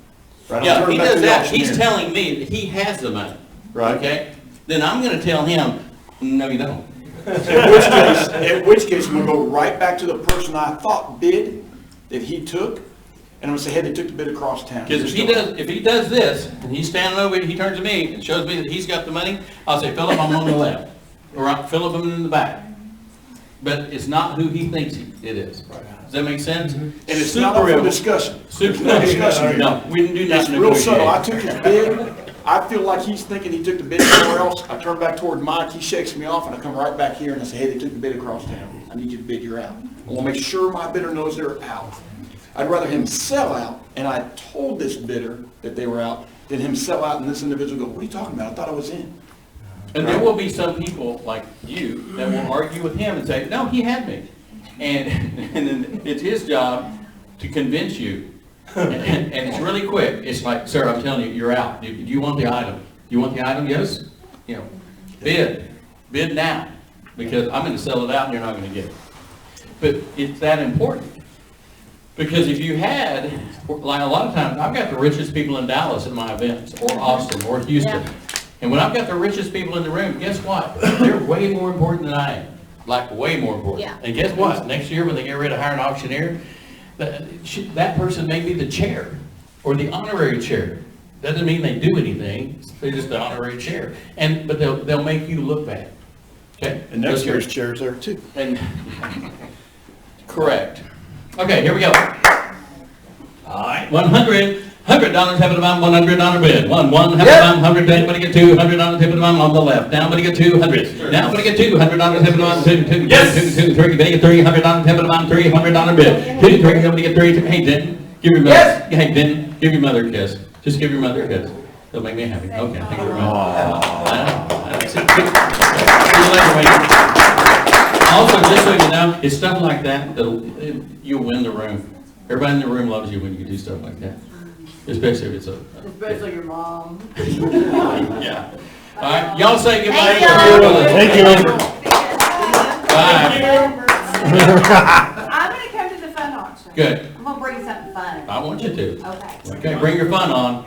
Right, I'm Yeah, if turning he back to does the that, he's auctioneer. telling me that he has the money. Right. Okay? Then I'm gonna tell him, no, you don't. At which case, I'm gonna go right back to the person I thought bid, that he took, and I'm gonna say, hey, they took the bid across town. Because if he does this, and he's standing over, he turns to me and shows me that he's got the money, I'll say, Philip, I'm on the left. Or Philip, I'm in the back. But it's not who he thinks it is. Does that make sense? And it's not up for discussion. Super, No discussion here. no, we do not It's real subtle. I negotiate. took his bid, I feel like he's thinking he took the bid somewhere else, I turn back toward Mike, he shakes me off, and I come right back here and I say, hey, they took the bid across town. I need you to bid, you're out. I wanna make sure my bidder knows they're out. I'd rather him sell out, and I told this bidder that they were out, than him sell out and this individual go, what are you talking about? I thought I was in. And there will be some people like you that will argue with him and say, no, he had me. And then it's his job to convince you. And it's really quick. It's like, sir, I'm telling you, you're out. Do you want the item? You want the item? Yes? You know, bid. Bid now. Because I'm gonna sell it out and you're not gonna get it. But it's that important. Because if you had, like a lot of times, I've got the richest people in Dallas at my events, or Austin, or Houston. And when I've got the richest people in the room, guess what? They're way more important than I am. Like, way more important. Yeah. And guess what? Next year, when they get ready to hire an auctioneer, that person may be the chair, or the honorary chair. Doesn't mean they do anything, they're just the honorary chair. But they'll make you look bad. Okay? And next Those year's chair's there too. and, correct. Okay, here we go. All right. $100 have it about $100 bid. One have it about 100. Anybody get $200 have it about on the left. Now everybody get 200. Now everybody get $200 have it about two. Yes. 2, 3. Everybody get $300 have it about $300 bid. 2, 3. Everybody get 3. Hey, Denton, give your mother. Yes. Hey, Denton, give your mother a kiss. Just give your mother a kiss. It'll make me happy. Okay, thank you very much. See you later, Wayne. Also, just so you know, it's stuff like that you'll win the room. Everybody in the room loves you when you do stuff like that, especially if it's a. Especially your mom. Yeah. All right, y'all say goodbye. Thank you. Thank you. Bye. I'm gonna come to the fun auction. Good. I'm gonna bring something fun. I want you to. Okay. Okay, bring your fun on.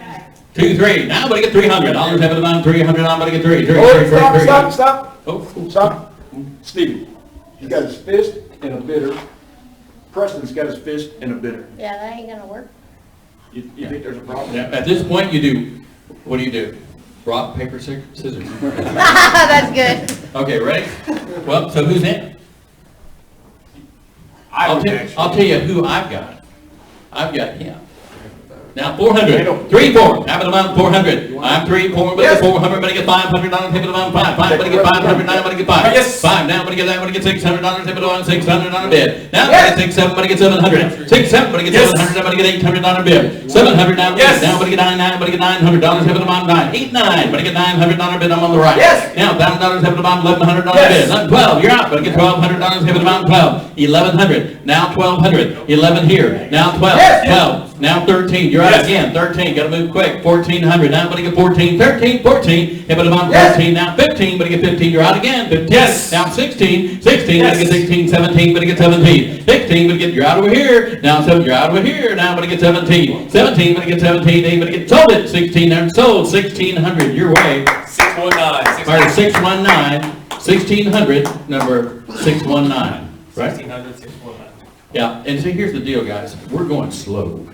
2, 3. Now everybody get $300. Have it about $300. Everybody get 3. Oh, stop. Oh, Stop. Stevie, he's got his fist in a bidder. Preston's got his fist in a bidder. Yeah, that ain't gonna work. You think there's a problem? yeah, at this point, you do. What do you do? Rock, paper, scissors. That's good. Okay, ready? Well, so who's in? I'll tell you who I've got. I've got him. Now 400. 3, 4. Have it about 400. I'm 3, 4. But get 400. But get $500. Have it about 5. 5. But get 500. Now but get 5. Yes. 5. Now but get that. But get $600. Have it on $600 bid. Now but get 6, 7. But get 700. 6, 7. But get 700. Now but get $800 bid. 700 now. Yes. Now but get 9. But get $900. Have it about 9. 8, 9. But get $900 bid. I'm on the right. Yes. Now $1,000. Have it about $1,100 Yes. bid. 12. You're out. But get $1,200. Have it about 12. 1,100. Now 1,200. 11 here. Now 12. Yes. 12. Now 13, you're out again, 13, gotta move quick, 1400, now everybody get 14, 13, 14, everybody on 14, now 15, everybody get 15, you're out again, 15, now 16, 16, everybody get 16, 17, everybody get 17, 16, everybody get, you're out over here, now 7, you're out over here, now everybody get 17, 17, everybody get 17, everybody get sold it, 16, now sold, 1600, your way, 619. or 619, 1600, number 619, right? 1600, 619. Yeah, and see, here's the deal, guys, we're going slow.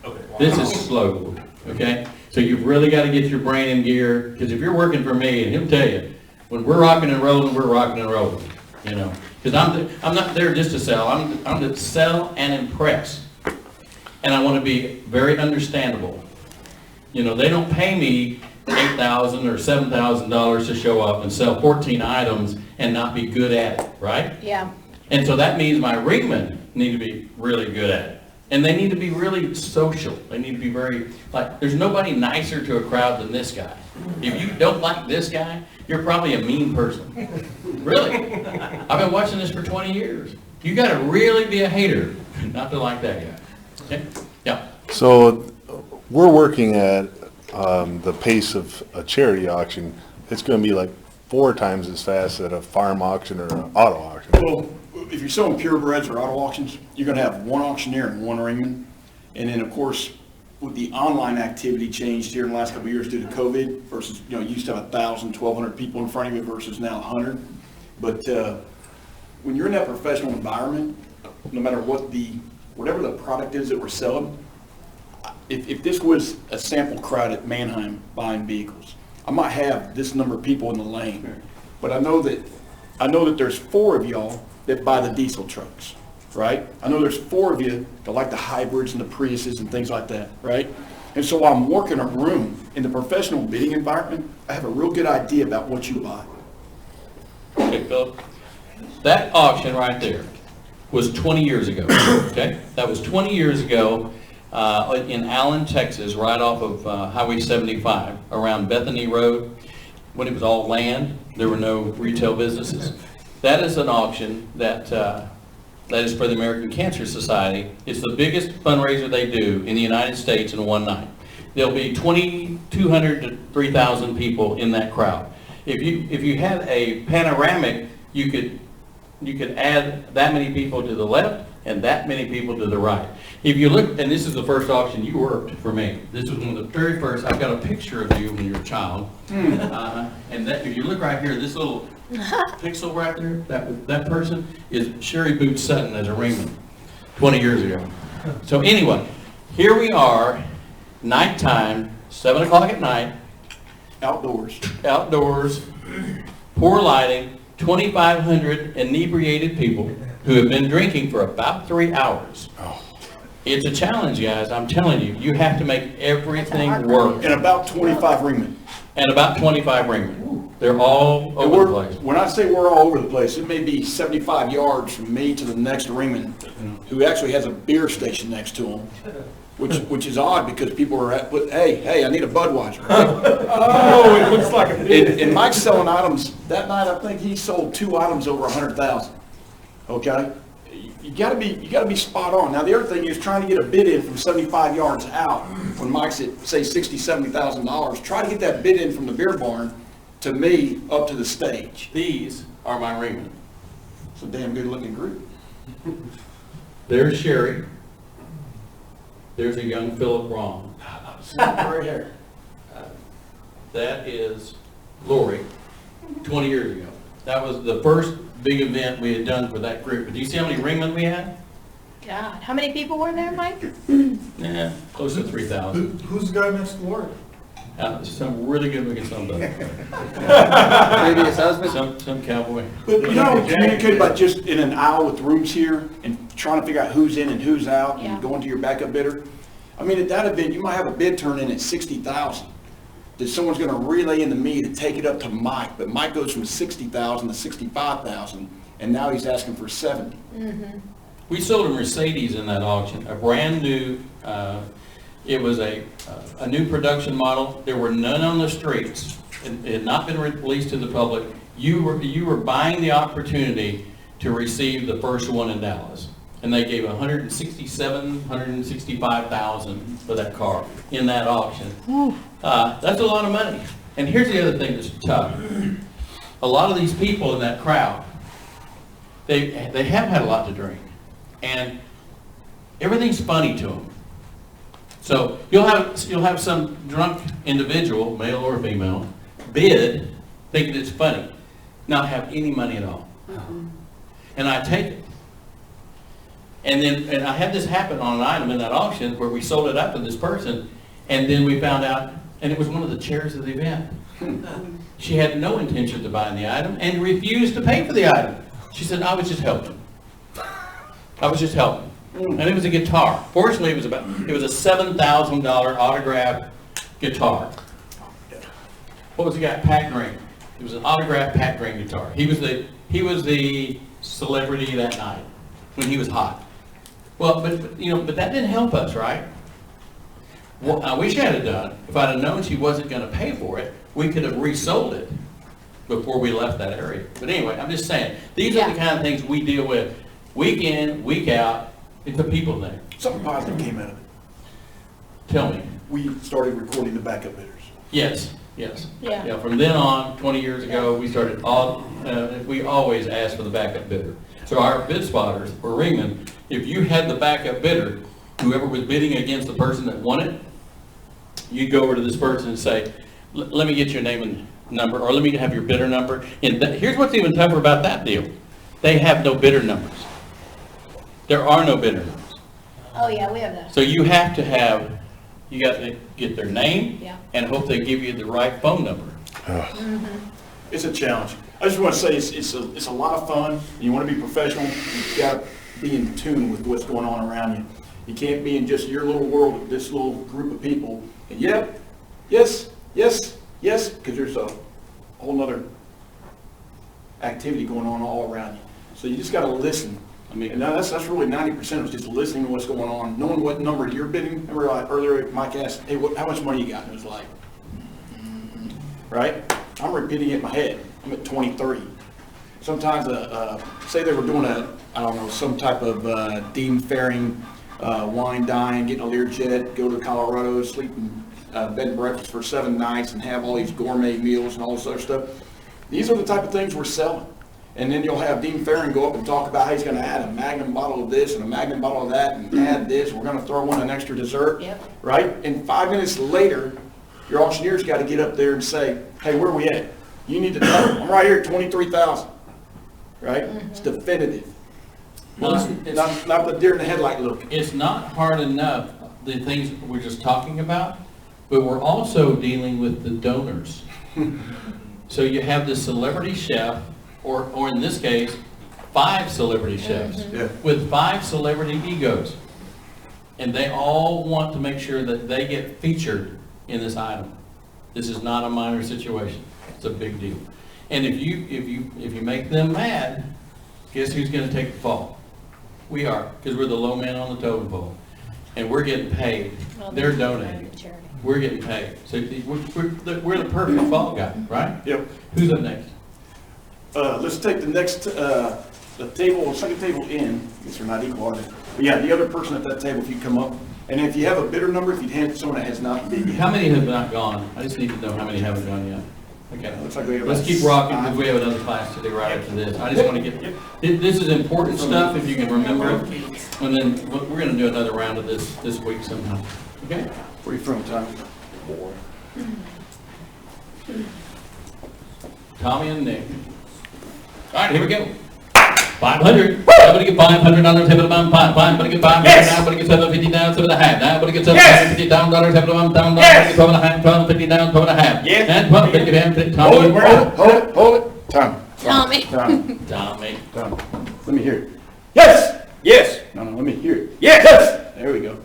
Okay. This is slow, okay? So you've really got to get your brain in gear, because if you're working for me, and he'll tell you, when we're rocking and rolling, we're rocking and rolling, you know? Because I'm not there just to sell, I'm to sell and impress. And I want to be very understandable. You know, they don't pay me $8,000 or $7,000 to show up and sell 14 items and not be good at it, right? Yeah. And so that means my ringmen need to be really good at it. And they need to be really social. They need to be very, like, there's nobody nicer to a crowd than this guy. If you don't like this guy, you're probably a mean person. Really. I've been watching this for 20 years. You gotta really be a hater not to like that guy. Okay? Yeah. So we're working at the pace of a charity auction. It's gonna be like 4 times as fast at a farm auction or an auto auction. Well, if you're selling purebreds or auto auctions, you're gonna have one auctioneer and one ringman. And then, of course, with the online activity changed here in the last couple of years due to COVID versus, you know, you used to have 1,000, 1,200 people in front of you versus now 100. But when you're in that professional environment, no matter whatever the product is that we're selling, if this was a sample crowd at Manheim buying vehicles, I might have this number of people in the lane. But I know that there's 4 of y'all that buy the diesel trucks, right? I know there's 4 of you that like the hybrids and the Priuses and things like that, right? And so while I'm working a room in the professional bidding environment, I have a real good idea about what you buy. Okay, Philip. That auction right there was 20 years ago, okay? That was 20 years ago in Allen, Texas, right off of Highway 75, around Bethany Road, when it was all land. There were no retail businesses. That is an auction that is for the American Cancer Society. It's the biggest fundraiser they do in the United States in one night. There'll be 2,200 to 3,000 people in that crowd. If you had a panoramic, you could add that many people to the left and that many people to the right. If you look, and this is the first auction you worked for me. This was one of the very first. I've got a picture of you when you were a child. And that, if you look right here, this little pixel right there, that person is Sherry Boots Sutton as a ringman 20 years ago. So anyway, here we are, nighttime, 7 o'clock at night, Outdoors. poor lighting, 2,500 inebriated people who have been drinking for about 3 hours. It's a challenge, guys. I'm telling you, you have to make everything work. And about 25 ringmen. And about 25 ringmen. They're all over the place. When I say we're all over the place, it may be 75 yards from me to the next ringman, who actually has a beer station next to him, which is odd because people are at, hey, I need a Budweiser. Oh, it looks like a bid. And Mike's selling items, that night I think he sold 2 items over 100,000, okay? You gotta be spot on. Now the other thing is trying to get a bid in from 75 yards out, when Mike's at, say, $60,000, $70,000, try to get that bid in from the beer barn to me up to the stage. These are my ringmen. It's a damn good looking group. There's Sherry. There's a young Philip Braun. Right here. That is Lori, 20 years ago. That was the first big event we had done for that group. But do you see how many ringmen we had? God, how many people were there, Mike? Yeah, close to 3,000. Who's the guy next to Lori? Some really good looking somebody. Previous husband? Some cowboy. But you know, communicate about just in an aisle with rooms here and trying to figure out who's in and who's out Yeah. and going to your backup bidder. I mean, at that event, you might have a bid turn in at 60,000. That someone's gonna relay into me to take it up to Mike, but Mike goes from 60,000 to 65,000, and now he's asking for 70. We sold a Mercedes in that auction, a brand new, it was a new production model. There were none on the streets. It had not been released to the public. You were buying the opportunity to receive the first one in Dallas. And they gave 165,000 for that car in that auction. That's a lot of money. And here's the other thing that's tough. A lot of these people in that crowd, they have had a lot to drink. And everything's funny to them. So you'll have some drunk individual, male or female, bid, thinking it's funny, not have any money at all. And I take it. And I had this happen on an item in that auction where we sold it up to this person, and then we found out, and it was one of the chairs of the event. She had no intention of buying the item and refused to pay for the item. She said, I was just helping. I was just helping. And it was a guitar. Fortunately, it was a $7,000 autographed guitar. What was the guy? Pat Green. It was an autographed Pat Green guitar. He was the celebrity that night when he was hot. Well, but that didn't help us, right? What I wish I had done, if I'd have known she wasn't going to pay for it, we could have resold it before we left that area. But anyway, I'm just saying, these are the kind of things we deal with week in, week out. It's a people thing. Something positive came out of it. Tell me. We started recording the backup bidders. Yes. Yeah. From then on, 20 years ago, we started we always asked for the backup bidder. So our bid spotters were ringing. If you had the backup bidder, whoever was bidding against the person that won it, you'd go over to this person and say, let me get your name and number, or let me have your bidder number. And here's what's even tougher about that deal. They have no bidder numbers. There are no bidder numbers. Oh, yeah, we have that. So you got to get their name and hope they give you the right phone number. It's a challenge. I just want to say it's a lot of fun. You want to be professional. You've got to be in tune with what's going on around you. You can't be in just your little world, this little group of people. And yes, because there's a whole nother activity going on all around you. So you just got to listen. I mean, and that's really 90% of just listening to what's going on, knowing what number you're bidding. Remember earlier Mike asked, hey, how much money you got? And it was like, right? I'm repeating it in my head. I'm at 20, 30. Sometimes, say they were doing some type of Dean Fairing, wine dine, getting a Learjet, go to Colorado, sleep in bed and breakfast for 7 nights and have all these gourmet meals and all this other stuff. These are the type of things we're selling. And then you'll have Dean Fairing go up and talk about how he's going to add a Magnum bottle of this and a Magnum bottle of that and add this. We're going to throw in an extra dessert, right? And 5 minutes later, your auctioneer's got to get up there and say, hey, where are we at? You need to know. I'm right here at 23,000, right? It's definitive. Not the deer in the headlight look. It's not hard enough, the things we're just talking about, but we're also dealing with the donors. So you have this celebrity chef, or in this case, 5 celebrity chefs with 5 celebrity egos. And they all want to make sure that they get featured in this item. This is not a minor situation. It's a big deal. And if you make them mad, guess who's going to take the fall? We are, because we're the low man on the totem pole. And we're getting paid. They're donating. We're getting paid. So we're the perfect fall guy, right? Yep. Who's up next? Let's take the next, the second table in. I guess they're not equal, are they? But yeah, the other person at that table, if you come up, and if you have a bidder number, if you hand someone that has not bid yet. How many have not gone? I just need to know how many haven't gone yet. Okay, Looks like we have let's keep rocking because we have another class to do right after this. I just want to get, this is important stuff if you can remember it. And then we're going to do another round of this week sometime. Okay? Where are you from, Tom? Tommy and Nick. All right, here we go. 500. Everybody get $500 on the table of my pot. Everybody get $500 now. Everybody get $750 down, $7.5. Now everybody get $750 down, $7.5. $12.5, $12.50 down, $12.5. Yes. And $12.50 down. Tommy. Hold it. Tommy. Let me hear it. Yes. No, let me hear it. Yes. There we go.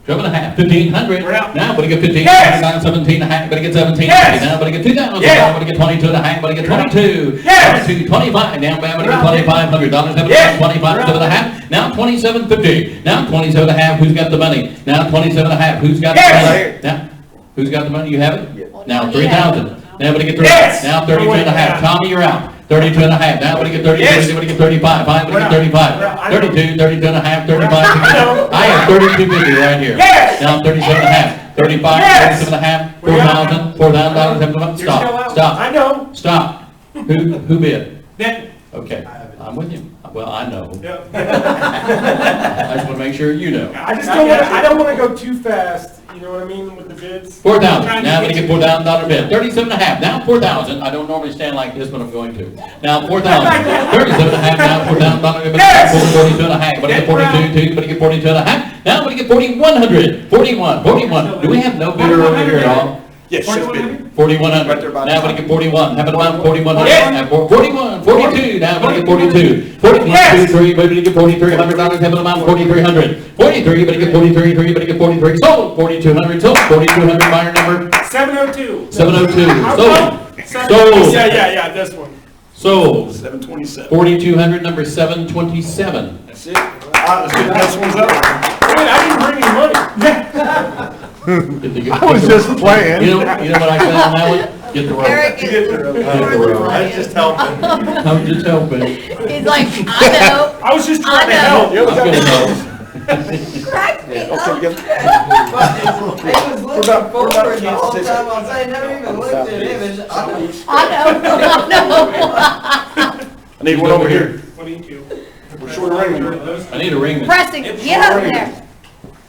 12.5, 1,500. Now, but get 15. Yes. Now 17.5. But get 17. Yes. Now, but get 2,000. Yes. But get 22.5. But get 22. Yes. 22, 25. Now, but get $2,500. Yes. 25, 7.5. Now 27.50. Now 27.5. Who's got the money? Now 27.5. Who's got the money? Now, who's got the money? You have it. Now 3,000. Now, but get 3. Yes. Now 32.5. Tommy, you're out. 32 and a half, now we get 30, Yes. everybody get 35, fine, we get Well, 35. I know. 32, 32 and a half, 35. know. I have 3250 right here. Yes. Now 37 and a half, 35, Yes. 37 and a half, We got it. $4,000, $7,000, You're still out. stop, I know. stop. Who bid? Then, Okay, I'm with you. Well, I know. yep. I just want to make sure you know. I just don't want to, I don't want to go too fast, you know what I mean, with the bids. 4,000, now I'm gonna get $4,000 bid, 37 and a half, now 4,000, I don't normally stand like this, but I'm going to. Now 4,000, 37 and a half, now $4,000 bid, Yes! 42 and a half, but I get 42, but I get 42 and a half, now I'm gonna get 4,100, 41. Do we have no bidder over here at all? Yes, she's bid. 4,100, Right there by the now I'm gonna top. get 41, how about 4,100, Yes! now 41, 42, now I'm gonna get 42, 41, Yes! 2, 3, but I get $4,300, have about 4,300, 43, but I get 43, but I get 43, sold, 4,200, sold, 4,200, buyer number 702. 702, I'll sold, go. sold, Yeah, this one. sold, 727. 4,200, number 727. That's it. All right, let's get the next ones up. Wait, I didn't bring any money. I was just playing. You know what I said on that one? Get the road. Eric is. Get the road. I was just helping. I'm just helping. He's like, I know. I was just trying to I help. know. I'm gonna know. Crack me Okay, up. together. He was looking about forward the Kansas whole City? time, I say, never even looked at him, I know. I need one over here. 22. We're short of ring. I need a ring. Preston, get over there.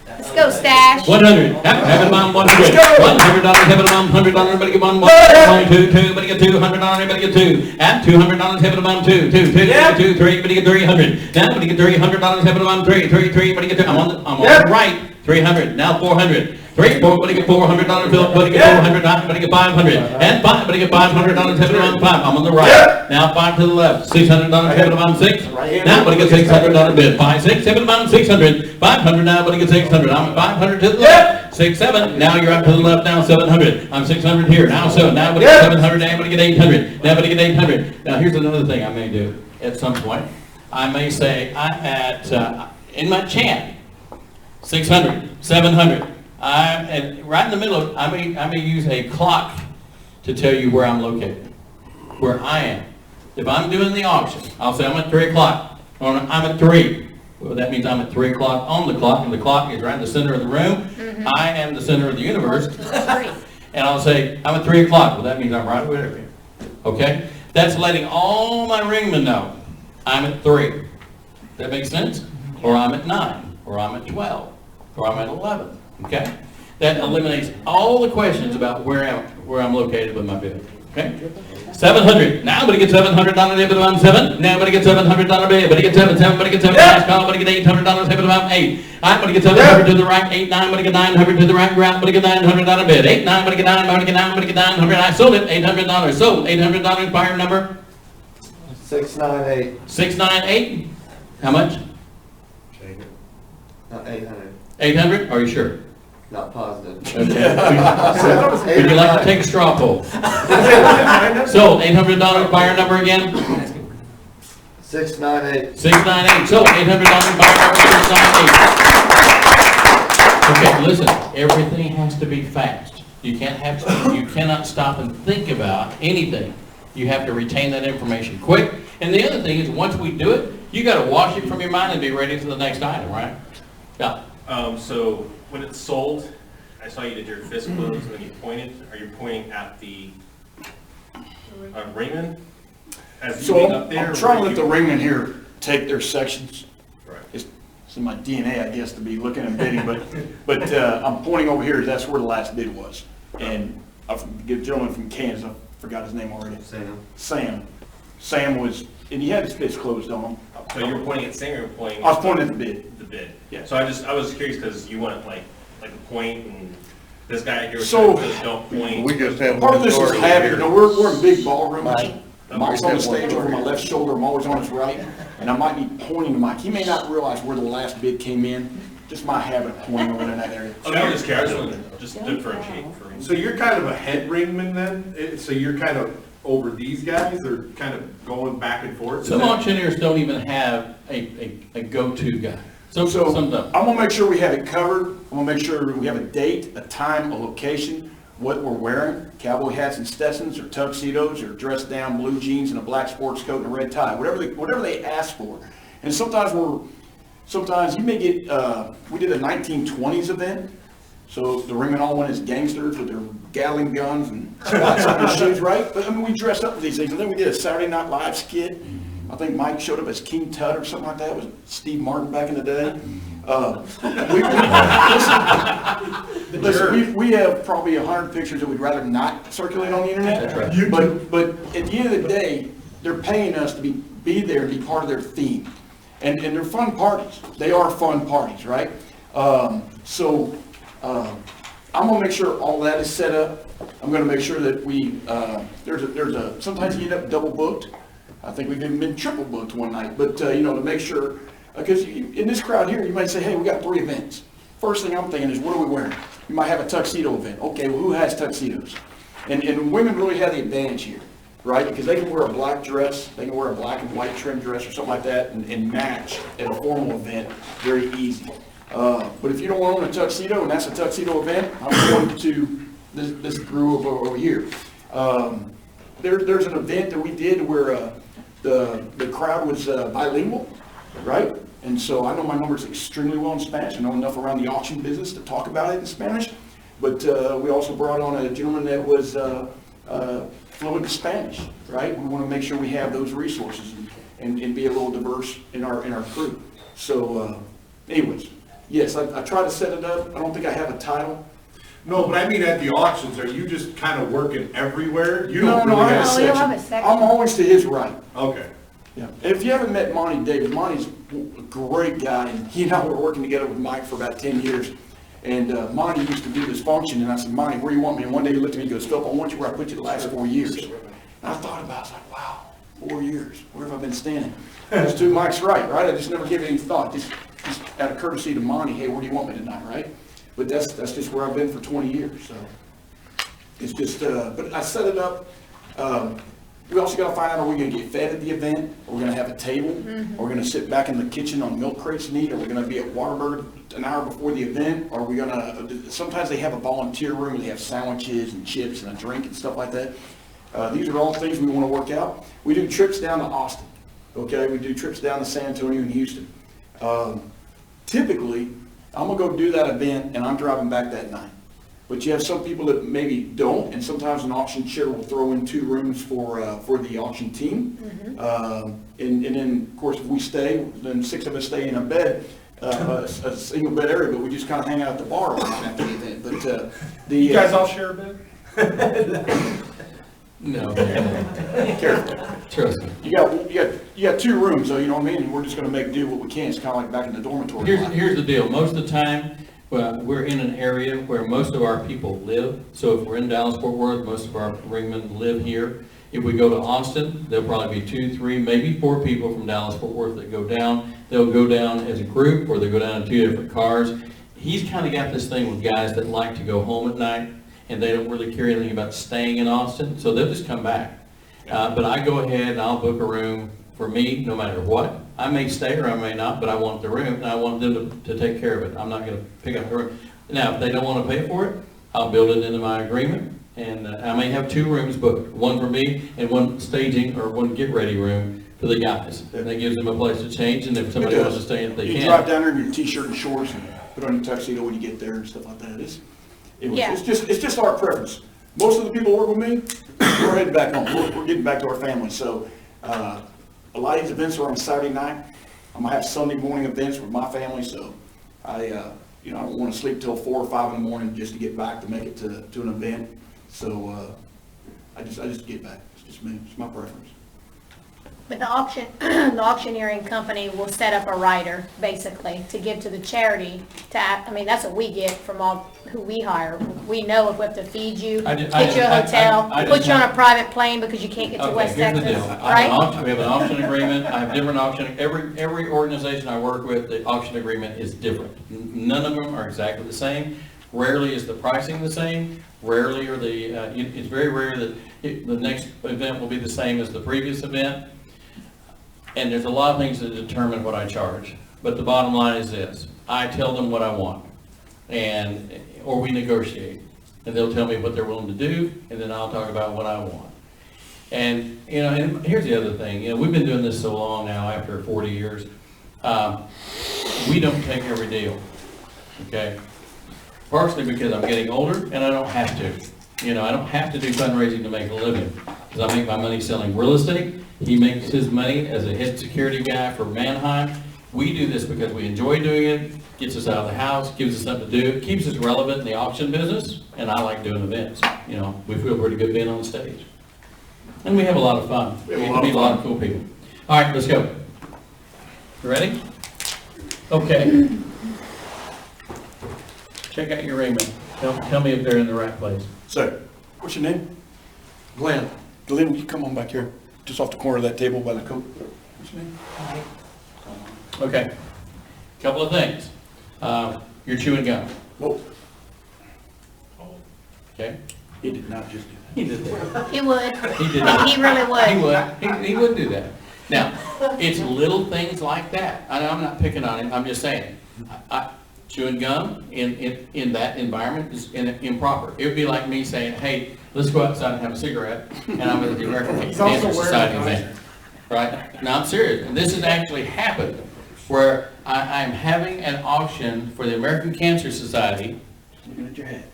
Let's go, Stash. 100. Have it on 100. $100. Have it on $100. Everybody get one. 2. Everybody get $200. Everybody get 2. At $200. Have it on 2. 2. 3. Everybody get 300. Now everybody get $300. Have it on 3. 3. Everybody get 2. I'm on the right. 300. Now 400. 3. 4. Everybody get $400. Bill. Everybody get 400. Everybody get 500. And 5. Everybody get $500. Have it on 5. I'm on the right. Now 5 to the left. $600. Have it on 6. Now everybody get $600 bid. 5, 6, 7, about 600. 500. Now everybody get 600. I'm at 500 to the left. 6, 7. Now you're up to the left. Now 700. I'm 600 here. Now 7. Now everybody get 700. Now everybody get 800. Now everybody get 800. Now here's another thing I may do at some point. I may say in my chant 600, 700. And right in the middle of, I may use a clock to tell you where I'm located, where I am. If I'm doing the auction, I'll say I'm at 3 o'clock, or I'm at 3. Well, that means I'm at 3 o'clock on the clock, and the clock is right in the center of the room. I am the center of the universe. And I'll say, I'm at 3 o'clock. Well, that means I'm right with you. Okay? That's letting all my ringmen know I'm at 3. That makes sense? Or I'm at 9, or I'm at 12, or I'm at 11. Okay? That eliminates all the questions about where I'm located with my bid. Okay? 700. Now everybody gets $700 bid on 7. Now everybody gets $700 bid. Everybody gets 7. Everybody gets 7. Everybody gets $800 bid on 8. Everybody gets 700 to the right. 8, 9. Everybody get 900 to the right. Everybody get $900 bid. 8, 9. Everybody get 9. Everybody get 9. Everybody get 900. I sold it. $800. Sold. $800. Buyer number 698, 698. How much? not 800, 800. Are you sure? not positive. Okay. Would you like to take a straw poll? Sold. $800. Buyer number again. 698, 698, so $800 buyer number 698. Okay, listen, everything has to be fast. You cannot stop and think about anything. You have to retain that information quick. And the other thing is, once we do it, you gotta wash it from your mind and be ready for the next item, right? Yeah. So when it's sold, I saw you did your fist close and then you pointed. Are you pointing at the ringman? As you So being up there? I'm or trying to are let you- the ringmen here take their sections. Right. It's in my DNA, I guess, to be looking and bidding, but I'm pointing over here, that's where the last bid was. And I forget, a gentleman from Kansas, I forgot his name already. Sam was, and he had his fist closed on him. So you were pointing at Singer or pointing? I was pointing at the bid. The bid. Yeah. So I was curious because you went like a point and this guy here was So- says don't point. We just have Part one of this is story habit, here. you know, we're in big ballrooms. Mike. Mike's on the stage over my left shoulder, I'm always on his right, and I might be pointing to Mike. He may not realize where the last bid came in, just my habit of pointing over in that area. Okay, I was just curious. I just wanted to just differentiate for me. So you're kind of a head ringman then? So you're kind of over these guys, or kind of going back and forth? Some auctioneers don't even have a go-to guy. Some So don't. I'm gonna make sure we have it covered. I'm gonna make sure we have a date, a time, a location. what we're wearing, cowboy hats and Stetsons, or tuxedos, or dressed down blue jeans and a black sports coat and a red tie, whatever they ask for. And sometimes you may get, we did a 1920s event, so the ringmen all went as gangsters with their Gatling guns and spots on their shoes, right? But I mean, we dressed up with these things. And then we did a Saturday Night Live skit. I think Mike showed up as King Tut or something like that. It was Steve Martin back in the day. Listen, we have probably 100 pictures that we'd rather not circulate on the internet. That's right. But at the end of the day, they're paying us to be there and be part of their theme. And they're fun parties. They are fun parties, right? I'm gonna make sure all that is set up. I'm gonna make sure that we, sometimes you end up double booked. I think we've even been triple booked one night, but to make sure, because in this crowd here, you might say, hey, we got 3 events. First thing I'm thinking is, what are we wearing? You might have a tuxedo event. Okay, well, who has tuxedos? And women really have the advantage here, right? Because they can wear a black dress, they can wear a black and white trim dress or something like that and match at a formal event very easy. But if you don't want to own a tuxedo and that's a tuxedo event, I'm going to this group over here. There's an event that we did where the crowd was bilingual, right? And so I know my numbers extremely well in Spanish. I know enough around the auction business to talk about it in Spanish. But we also brought on a gentleman that was fluent in Spanish, right? We want to make sure we have those resources and be a little diverse in our crew. So anyways, yes, I try to set it up. I don't think I have a title. No, but I mean at the auctions, are you just kind of working everywhere? You don't No, really I have a have... we don't have a section. section. I'm always to his right. Okay. Yeah. And if you haven't met Monty Davis, Monty's a great guy. And he and I were working together with Mike for about 10 years. And Monty used to do this function, and I said, Monty, where do you want me? And one day he looked at me and goes, Philip, I want you where I put you the last 4 years. And I thought about it, I was like, wow, 4 years. Where have I been standing? That's to Mike's right? I just never gave it any thought. Just out of courtesy to Monty, hey, where do you want me tonight, right? But that's just where I've been for 20 years. So it's just, but I set it up. We also got to find out, are we going to get fed at the event? Are we going to have a table? Are we going to sit back in the kitchen on milk crates and eat? Are we going to be at Whataburger an hour before the event? Are we going to, sometimes they have a volunteer room where they have sandwiches and chips and a drink and stuff like that. These are all things we want to work out. We do trips down to Austin, okay? We do trips down to San Antonio and Houston. Typically, I'm going to go do that event and I'm driving back that night. But you have some people that maybe don't, and sometimes an auction chair will throw in 2 rooms for the auction team. And then, of course, if we stay, then 6 of us stay in a bed, a single bed area, but we just kind of hang out at the bar after the event. But You guys all share a bed? No. Careful. Trust me. You got 2 rooms, though, you know what I mean? And we're just going to make do what we can. It's kind of like back in the dormitory. Here's the deal. Most of the time, we're in an area where most of our people live. So if we're in Dallas-Fort Worth, most of our ringmen live here. If we go to Austin, there'll probably be 2, 3, maybe 4 people from Dallas-Fort Worth that go down. They'll go down as a group, or they go down in 2 different cars. He's kind of got this thing with guys that like to go home at night, and they don't really care anything about staying in Austin, so they'll just come back. But I go ahead and I'll book a room for me, no matter what. I may stay or I may not, but I want the room, and I want them to take care of it. I'm not going to pick up the room. Now, if they don't want to pay for it, I'll build it into my agreement, and I may have 2 rooms booked, one for me and one staging or one get-ready room for the guys. And that gives them a place to change, and if somebody wants to stay, they can. You drive down there in your t-shirt and shorts and put on your tuxedo when you get there and stuff like that. It's just our preference. Most of the people who work with me, we're heading back home. We're getting back to our family. So a lot of these events are on Saturday night. I'm gonna have Sunday morning events with my family. So I don't want to sleep till 4 or 5 in the morning just to get back to make it to an event. So I just get back. It's just me. It's my preference. But the auctioneering company will set up a rider, basically, to give to the charity. That's what we get from all who we hire. We know if we have to feed you, get you a hotel, put you on a private plane because you can't get to West Texas, right? We have an auction agreement. I have different auction. Every organization I work with, the auction agreement is different. None of them are exactly the same. Rarely is the pricing the same. Rarely are it's very rare that the next event will be the same as the previous event. And there's a lot of things that determine what I charge. But the bottom line is this: I tell them what I want, or we negotiate. and they'll tell me what they're willing to do, and then I'll talk about what I want. And, you know, and here's the other thing, you know, we've been doing this so long now, after 40 years, we don't take every deal, okay? Partially because I'm getting older and I don't have to. You know, I don't have to do fundraising to make a living, because I make my money selling real estate. He makes his money as a head security guy for Manheim. We do this because we enjoy doing it, gets us out of the house, gives us something to do, keeps us relevant in the auction business, and I like doing events. You know, we feel pretty good being on stage. And we have a lot of fun. We meet a lot of cool people. All right, let's go. You ready? Okay. Check out your ring, man. Tell me if they're in the right place. So, what's your name? Glenn. Glenn, will you come on back here? Just off the corner of that table by the coat. What's your name? Okay. Couple of things. You're chewing gum. Whoa. Okay? He did not just do He did that. He would. He did that. He really would. He would. He would do that. Now, it's little things like that. I'm not picking on him. I'm just saying. Chewing gum in that environment is improper. It would be like me saying, hey, let's go outside and have a cigarette, and I'm at the American Cancer Society event. Right? Now, I'm serious. And this has actually happened, where I'm having an auction for the American Cancer Society,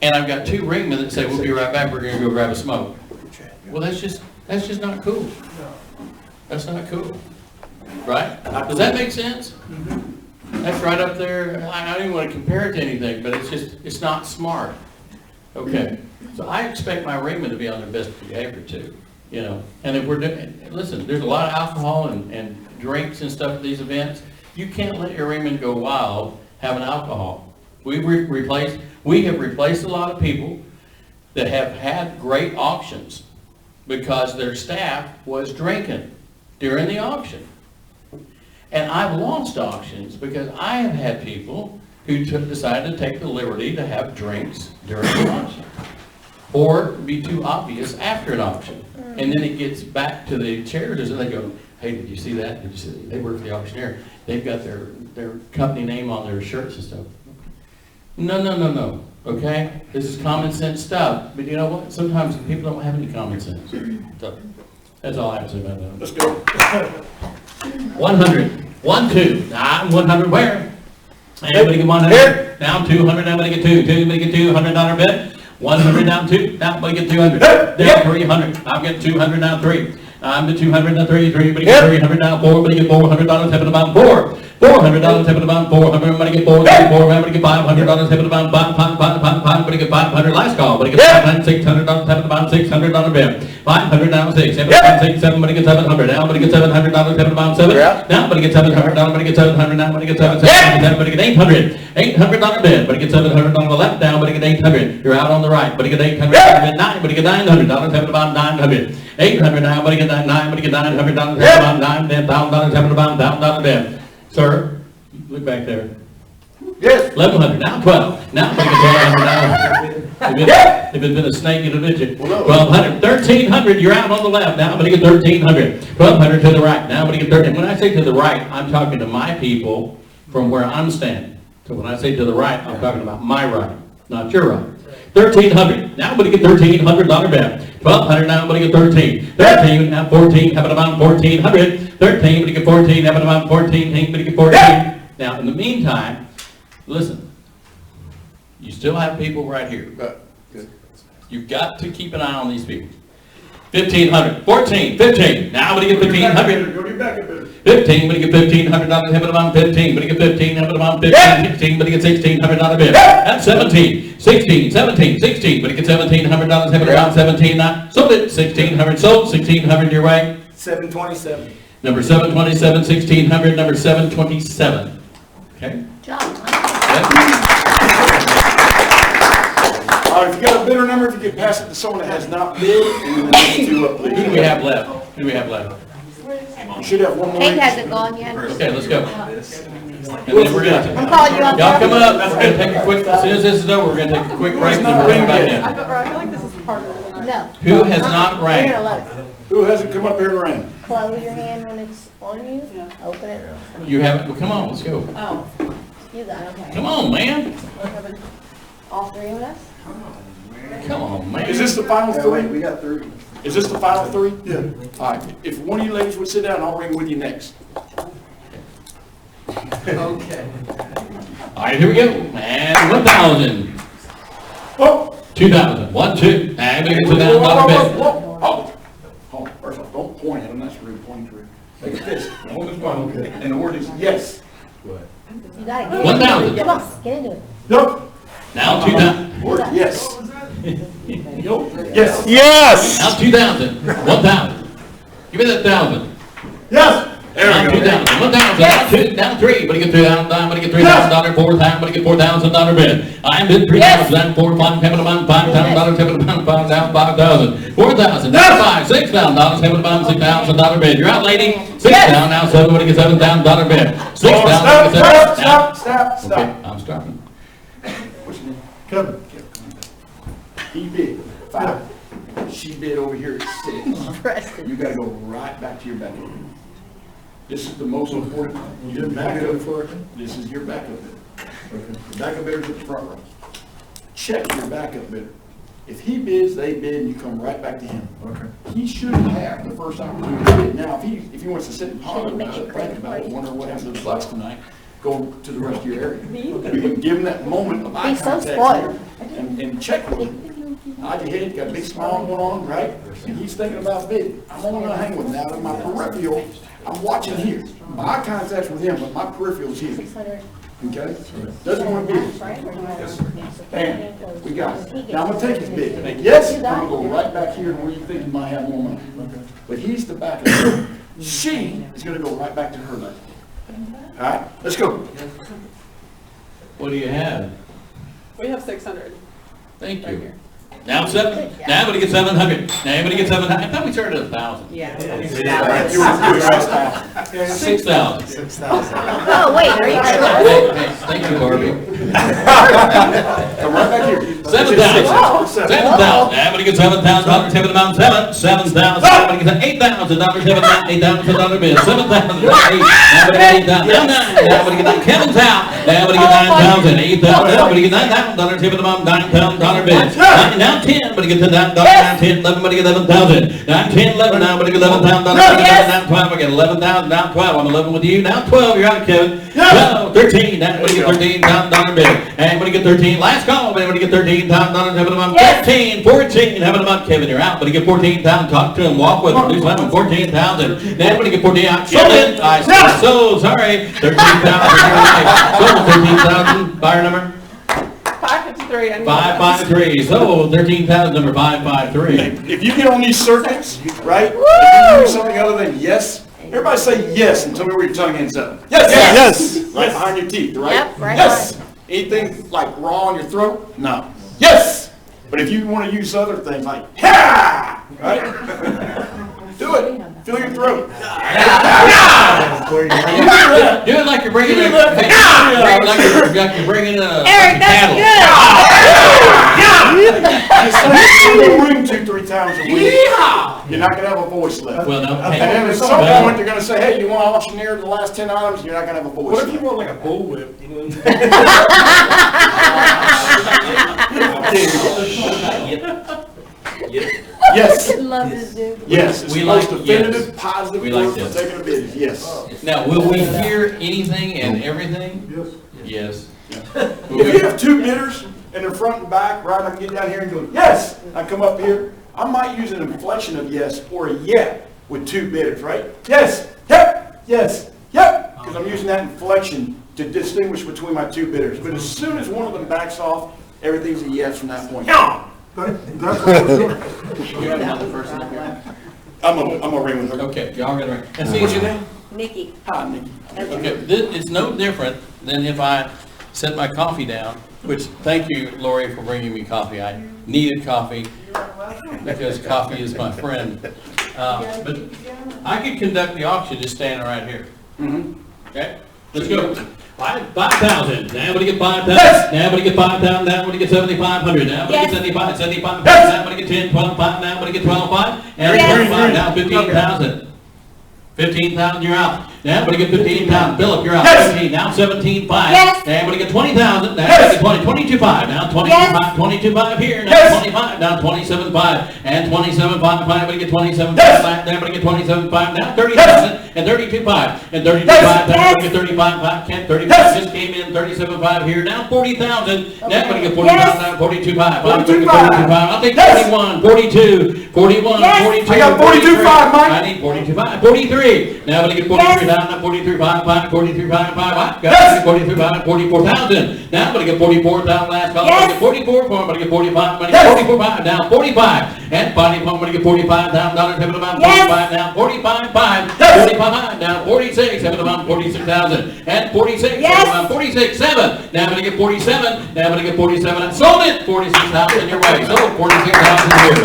and I've got two ringmen that say, we'll be right back, we're going to go grab a smoke. Well, that's just not cool. That's not cool. Right? Does that make sense? That's right up there. I don't even want to compare it to anything, but it's not smart. Okay. So I expect my ringmen to be on their best behavior too, you know. And if we're doing, listen, there's a lot of alcohol and drinks and stuff at these events. You can't let your ringmen go wild having alcohol. We have replaced a lot of people that have had great auctions because their staff was drinking during the auction. And I've lost auctions because I have had people who decided to take the liberty to have drinks during the auction, or be too obvious after an auction. And then it gets back to the charities and they go, hey, did you see that? Did you see that? They work for the auctioneer. They've got their company name on their shirts and stuff. No. Okay? This is common sense stuff. But you know what? Sometimes people don't have any common sense. So that's all I have to say about that. Let's go. 100. 1, 2. I'm 100 where? Everybody get 100. Down 200. Everybody get 2. Everybody get $200 bet. 100 down 2. Now everybody get 200. Down 300. I'm getting 200 down 3. I'm the 200 down 3. Everybody get 300 down 4. Everybody get $400 heaven about 4. $400 heaven about 400. Everybody get 4. Everybody get $500 heaven about 5. Everybody get 500 last call. Everybody get $600 heaven about $600 bet. 500 down 6. Everybody get 6. Everybody get 700. Now everybody get $700 heaven about 7. Now everybody get $700. Everybody get 700. Now everybody get 700. Everybody get 800. $800 bet. Everybody get $700 on the left. Now everybody get 800. You're out on the right. Everybody get 800. Everybody get $900 heaven about 900. 800 now. Everybody get 9. Everybody get $900 heaven about 9. $10,000 heaven about $1,000 bet. Sir, look back there. Yes. 1,100, now 12. Now $1,200. If it's been a snake, it'll hit you. 1,200, 1,300, you're out on the left. Now I'm going to get 1,300. 1,200 to the right. Now I'm going to get 13. When I say to the right, I'm talking to my people from where I'm standing. So when I say to the right, I'm talking about my right, not your right. 1,300. Now I'm going to get $1,300 bet. 1,200. Now I'm going to get 13. 13. Now 14. Have it about 1,400. 13. I'm going to get 14. Have it about 14. I'm going to get 14. Now in the meantime, listen. You still have people right here. You've got to keep an eye on these people. 1,500. 14. 15. Now I'm going to get 1,500. 15, but you get $1,500 heaven about 15, but you get 15, heaven about 15, 16, but you get $1,600 bid. That's 17, 16, 17, 16, but you get $1,700 heaven about 17, not sold it, 1,600 sold, 1,600 your way. 727. Number 727, 1,600, number 727. Okay? Good job. All right, if you got a bidder number, if you could pass it to someone that has not bid, and then the next two up, please. Who do we have left? Who do we have left? You should have one more. Kate hasn't gone yet. Okay, let's go. And then we're gonna, I'm calling you on. y'all come up, we're gonna take a quick, as soon as this is over, we're gonna take a quick break and then we're back in. I feel like this is part of it. No. Who has not You're ranked? gonna let it. Who hasn't come up here and ran? Close your hand when it's on you. Open it. You haven't, well, come on, let's go. Oh, you got it. Okay. Come on, man. All three of us? Come on, man. Is this the final three? We got 3. Is this the final three? Yeah. All right, if one of you ladies would sit down, I'll ring with you next. Okay. All right, here we go. And 1,000. Oh! 2,000. 1, 2. And we get to that Whoa, dollar whoa, bid. whoa, whoa. Oh, first off, don't point at them, that's rude, pointing to it. Like this, hold this one, and the word is yes. You gotta get 1,000. Come on, get into it. Yup. Now 2,000. Word, yes. Yo, yes. Yes! Now 2,000. 1,000. Give me that 1,000. Yes. There Now we go. 2,000. 1,000. Now 2. Now 3. But you get $3,000. But you get $3,000. 4,000. But you get $4,000 bid. I'm bid 3,000. Then 4, 5, 7, $5,000. $7, 5,000. 5,000. 4,000. Now 5. $6,000. $7, $6,000 bid. You're out, lady. 6,000. Now 7. But you get $7,000 bid. 6,000. Stop, stop, Now- stop, stop, Okay, stop. I'm stopping. What's your name? Kevin. He bid 5. She bid over here at 6. You gotta go right back to your backup. This is the most important. Your backup for it. This is your backup bidder. The backup bidder's at the front row. Check your backup bidder. If he bids, they bid, and you come right back to him. Okay. He should have the first opportunity to bid. Now, if he wants to sit and ponder about it, think about it, wonder what happened to the Bucks tonight, go to the rest of your area. But give him that moment of eye He's so contact spoiled. and check with him. Nod your head, got a big smile going on, right? And he's thinking about bidding. I'm only gonna hang with him now in my peripheral. I'm watching here. My eye contact's with him, but my peripheral's here. Okay? Doesn't want to bid. Bam, we got it. Now I'm gonna take his bid. Yes, I'm gonna go right back here where you think you might have more money. But he's the backup bidder. She is gonna go right back to her left. All right, let's go. What do you have? We have 600. Thank you. Now 7. Now everybody gets 700. Now everybody gets 700. I thought we started at 1,000. Yeah. You were 6,000. Oh, wait, are you sure? Hey, thank you, Barbie. Come right back here. 7,000. 7,000. Everybody gets $7,000. Tip of the mountain. 7,000. Everybody gets $8,000. Tip of the mountain. $8,000 bid. 7,000. 8. Everybody gets 8,000. Now 9. Everybody gets 9. Kevin's out. Everybody gets 9,000. 8,000. Everybody gets $9,000. Tip of the mountain. $9,000 bid. Now 10. Everybody gets $10,000. Now 10. 11. Everybody gets 11,000. Now 10. 11. Now everybody gets $11,000. Now 12. I get 11,000. Now 12. I'm 11 with you. Now 12. You're out, Kevin. 12. 13. Now everybody get $13,000 bid. Everybody get 13. Last call. Everybody get $13,000. Have it about 15, 14. Have it about Kevin. You're out. But you get 14,000. Talk to him. Walk with him. Do something. 14,000. Now everybody get 14. Out. Sold it. I said so. Sorry. 13,000. Sold 13,000. Buyer number 553. 553. So 13,000. Number 553. If you get on these circuits, right, if you do something other than yes, everybody say yes and tell me where your tongue ends up. Yes! Yes! Right behind your teeth, right? Yep, right Yes! Anything like raw in your throat? No. Yes! But if you want to use other things like ha! Right? Do it. Feel your throat. Do it like you're bringing in like you're bringing in a Eric, cattle. You say it in the room 2-3 times a week. You're not going to have a voice left. Well, no. And then at some point, they're going to say, hey, you want to auctioneer the last 10 items? You're not going to have a voice What if you left. want like a bullwhip? Yes. Love this dude. Yes. It's We the most like definitive, yes. positive We like word for yes. taking a bid. Yes. Now, will we hear anything and everything? Yes. Yes. If you have 2 bidders and they're front and back, right, I can get down here and go, yes. I come up here. I might use an inflection of yes or a yet with 2 bidders, right? Yes. Yep. Yes. Yep. Because I'm using that inflection to distinguish between my 2 bidders. But as soon as one of them backs off, everything's a yes from that point. That's what we're doing. You have another person up here? I'm a ring with her. Okay, y'all gonna ring. And see, What's your name? Nikki. Hi, Nikki. okay, this is no different than if I set my coffee down, which, thank you, Lori, for bringing me coffee. I needed coffee because coffee is my friend. But I could conduct the auction just standing right here. Okay, let's go. 5,000. Now everybody get 5,000. Yes. Now everybody get 5,000. Now everybody get 7,500. Now everybody get 75. 75. Yes. Now everybody get 10, 12, 5. Now everybody get 12, 5. And Yes. 25. Now 15,000. 15,000. You're out. Now everybody get 15,000. Philip, you're out. Yes. 15. Now 17,500. Yes. Now everybody get 20,000. Now Yes. everybody get 22,500. Now 22,500. 22,500 here. Now Yes. 25. Now 27,500. And 27,500. Everybody get 27,500. Yes. Now everybody get 27,500. Now 30,000. And 32,500. And 32,500. Now everybody get 35,500. Can't 35 Yes. just came in. 37,500 here. Now 40,000. Now everybody get Yes. 40,000. Now 42,500. 42,500. I'll take Yes. 41, 42, 41, Yes. 42. I got 42,500, Mike. I need 42,500, 43. Now I'm gonna get 43,000, 43,500, 43,500. I got Yes. 43,500, 44,000. Now I'm gonna get 44,000 last call. I'm gonna Yes. get 44, I'm gonna get 45, I'm gonna Yes. get 44,500, now 45. And finally, I'm gonna get $45,000, have it about Yes. 45 now, 45,500, Yes. 45,500, now 46, have it about 46,000. And 46, Yes. have it about 46,700. Now I'm gonna get 47, now I'm gonna get 47. I sold it, 46,000 your way, sold 46,000 here.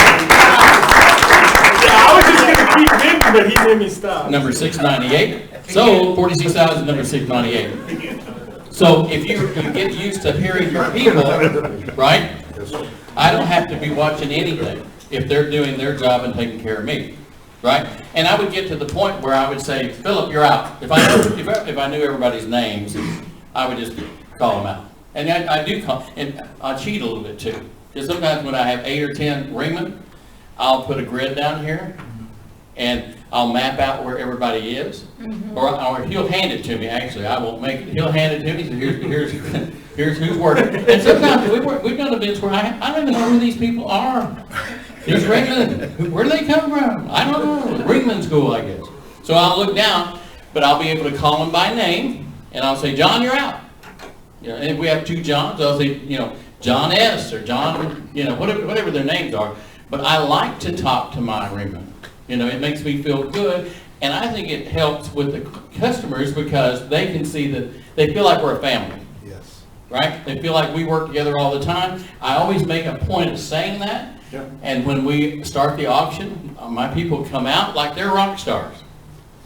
Yeah, I was just gonna keep bidding, but he made me stop. Number 698, sold 46,000, number 698. So if you get used to hearing your people, right? I don't have to be watching anything if they're doing their job and taking care of me, right? And I would get to the point where I would say, Philip, you're out. If I knew everybody's names, I would just call them out. And I do call, and I cheat a little bit too. Because sometimes when I have 8 or 10 ringmen, I'll put a grid down here, and I'll map out where everybody is, or he'll hand it to me, actually, I won't make it, he'll hand it to me, so here's who's working. And sometimes we've done events where I don't even know who these people are. These ringmen, where do they come from? I don't know, ringman school, I guess. So I'll look down, but I'll be able to call them by name, and I'll say, John, you're out. You know, and if we have 2 Johns, I'll say, John S. or John, whatever their names are. But I like to talk to my ringmen. It makes me feel good, and I think it helps with the customers because they can see that they feel like we're a family. Yes. Right? They feel like we work together all the time. I always make a point of saying that. Yeah. And when we start the auction, my people come out like they're rock stars.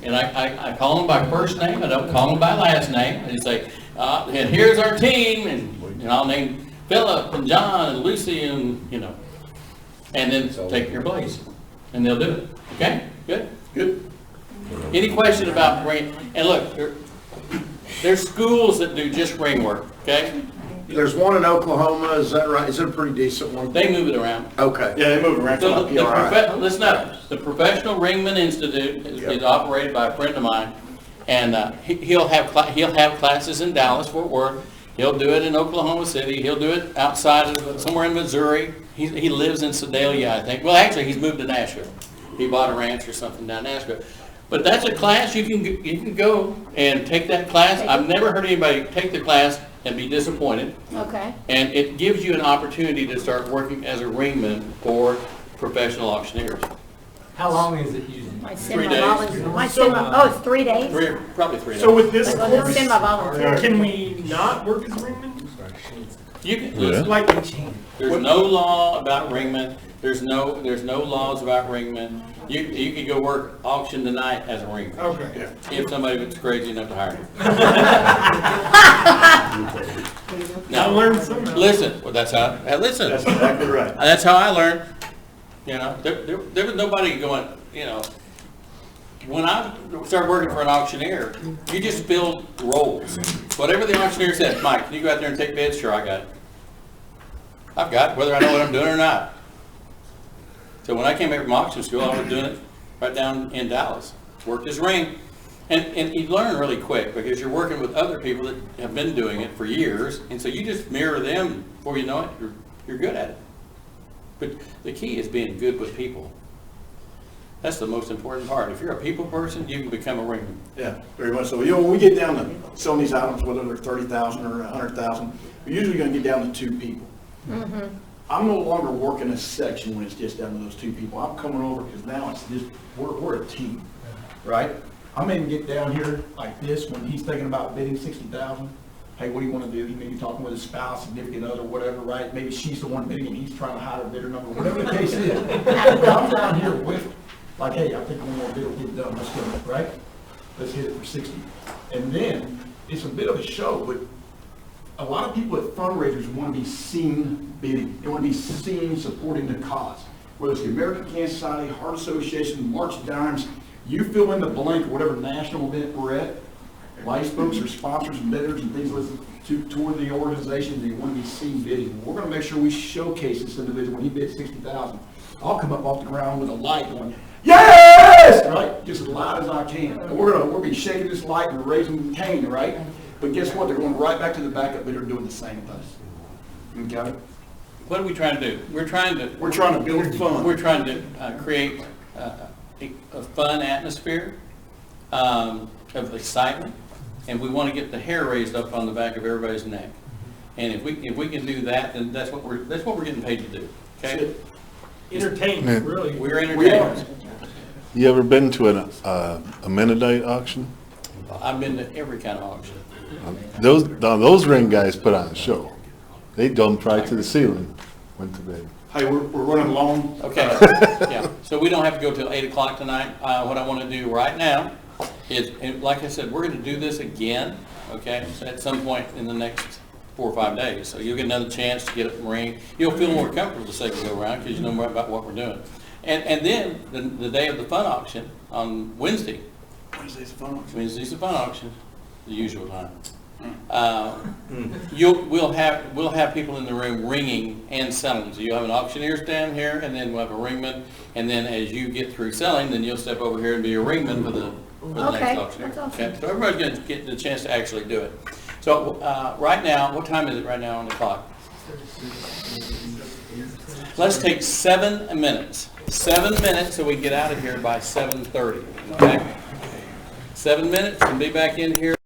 And I call them by first name. I don't call them by last name. I just say, and here's our team, and I'll name Philip and John and Lucy and and then take your place, and they'll do it. Okay, good, good. Any question about ring? And look, there's schools that do just ring work. Okay, There's one in Oklahoma, is that right? Is it a pretty decent one? they move it around. Okay. Yeah, they moved around. So PRI. listen up. The Professional Ringman Institute is operated by a friend of mine, and he'll have classes in Dallas, Fort Worth. He'll do it in Oklahoma City. He'll do it outside of somewhere in Missouri. He lives in Sedalia, I think. Well, actually, he's moved to Nashville. He bought a ranch or something down Nashville. But that's a class you can go and take that class. I've never heard anybody take the class and be disappointed. Okay. And it gives you an opportunity to start working as a ringman for professional auctioneers. How long is it usually? Might 3 send my days. volunteer. Might send my, it's 3 days? Probably 3 days. So with this Well, then course, send my volunteer. can we not work as ringmen? You can, Yeah. Like, there's no law about ringmen. There's no laws about ringmen. You could go work auction tonight as a ringman. okay. If somebody was crazy enough to hire you. I learned something. Listen, well, that's how, listen. That's exactly right. That's how I learned. There was nobody going, when I started working for an auctioneer, you just filled roles. Whatever the auctioneer said, Mike, can you go out there and take bids? Sure, I got it. I've got it, whether I know what I'm doing or not. So when I came back from auction school, I was doing it right down in Dallas. Worked as ring. And you learn really quick because you're working with other people that have been doing it for years. And so you just mirror them before you know it, you're good at it. But the key is being good with people. That's the most important part. If you're a people person, you can become a ringman. Yeah, very much so. When we get down to selling these items, whether they're 30,000 or 100,000, we're usually going to get down to 2 people. I'm no longer working a section when it's just down to those 2 people. I'm coming over because now it's just, we're a team, right? I may get down here like this when he's thinking about bidding 60,000. Hey, what do you want to do? He may be talking with his spouse, significant other, whatever, right? Maybe she's the one bidding and he's trying to hide her bidder number, whatever the case is. I'm down here with, like, hey, I think one more bid will get done. Let's go, right? Let's hit it for 60. And then it's a bit of a show, but a lot of people at fundraisers want to be seen bidding. They want to be seen supporting the cause. Whether it's the American Cancer Society, Heart Association, March of Dimes, You fill in the blank, whatever national event we're at, life folks or sponsors and bidders and things toward the organization they want to be seen bidding. We're gonna make sure we showcase this individual. When he bid 60,000, I'll come up off the ground with a light going, yes, right? Just as loud as I can. And we'll be shaking this light and raising cane, right? But guess what? They're going right back to the backup bidder doing the same with us. Okay? What are we trying to do? We're trying to build fun. We're trying to create a fun atmosphere of excitement, and we want to get the hair raised up on the back of everybody's neck. And if we can do that, then that's what we're getting paid to do. Okay? Entertainment, really. We're entertainers. You ever been to a Mennonite auction? I've been to every kind of auction. Those ring guys put on a show. They jumped right to the ceiling, went to bed. Hey, we're running long. Okay, yeah, so we don't have to go till 8 o'clock tonight. What I want to do right now is, and like I said, we're going to do this again, okay, so at some point in the next 4 or 5 days. So you'll get another chance to get a ring. You'll feel more comfortable the second go around because you know more about what we're doing. And then the day of the fun auction on Wednesday. Wednesday's a fun auction. Wednesday's the fun auction, the usual time. We'll have people in the room ringing and selling. So you'll have an auctioneer stand here, and then we'll have a ringman. And then as you get through selling, then you'll step over here and be a ringman for the Okay, next auctioneer. that's awesome. Okay, so everybody's going to get the chance to actually do it. So right now, what time is it right now on the clock? Let's take 7 minutes. 7 minutes so we can get out of here by 7:30. Okay? 7 minutes and be back in here.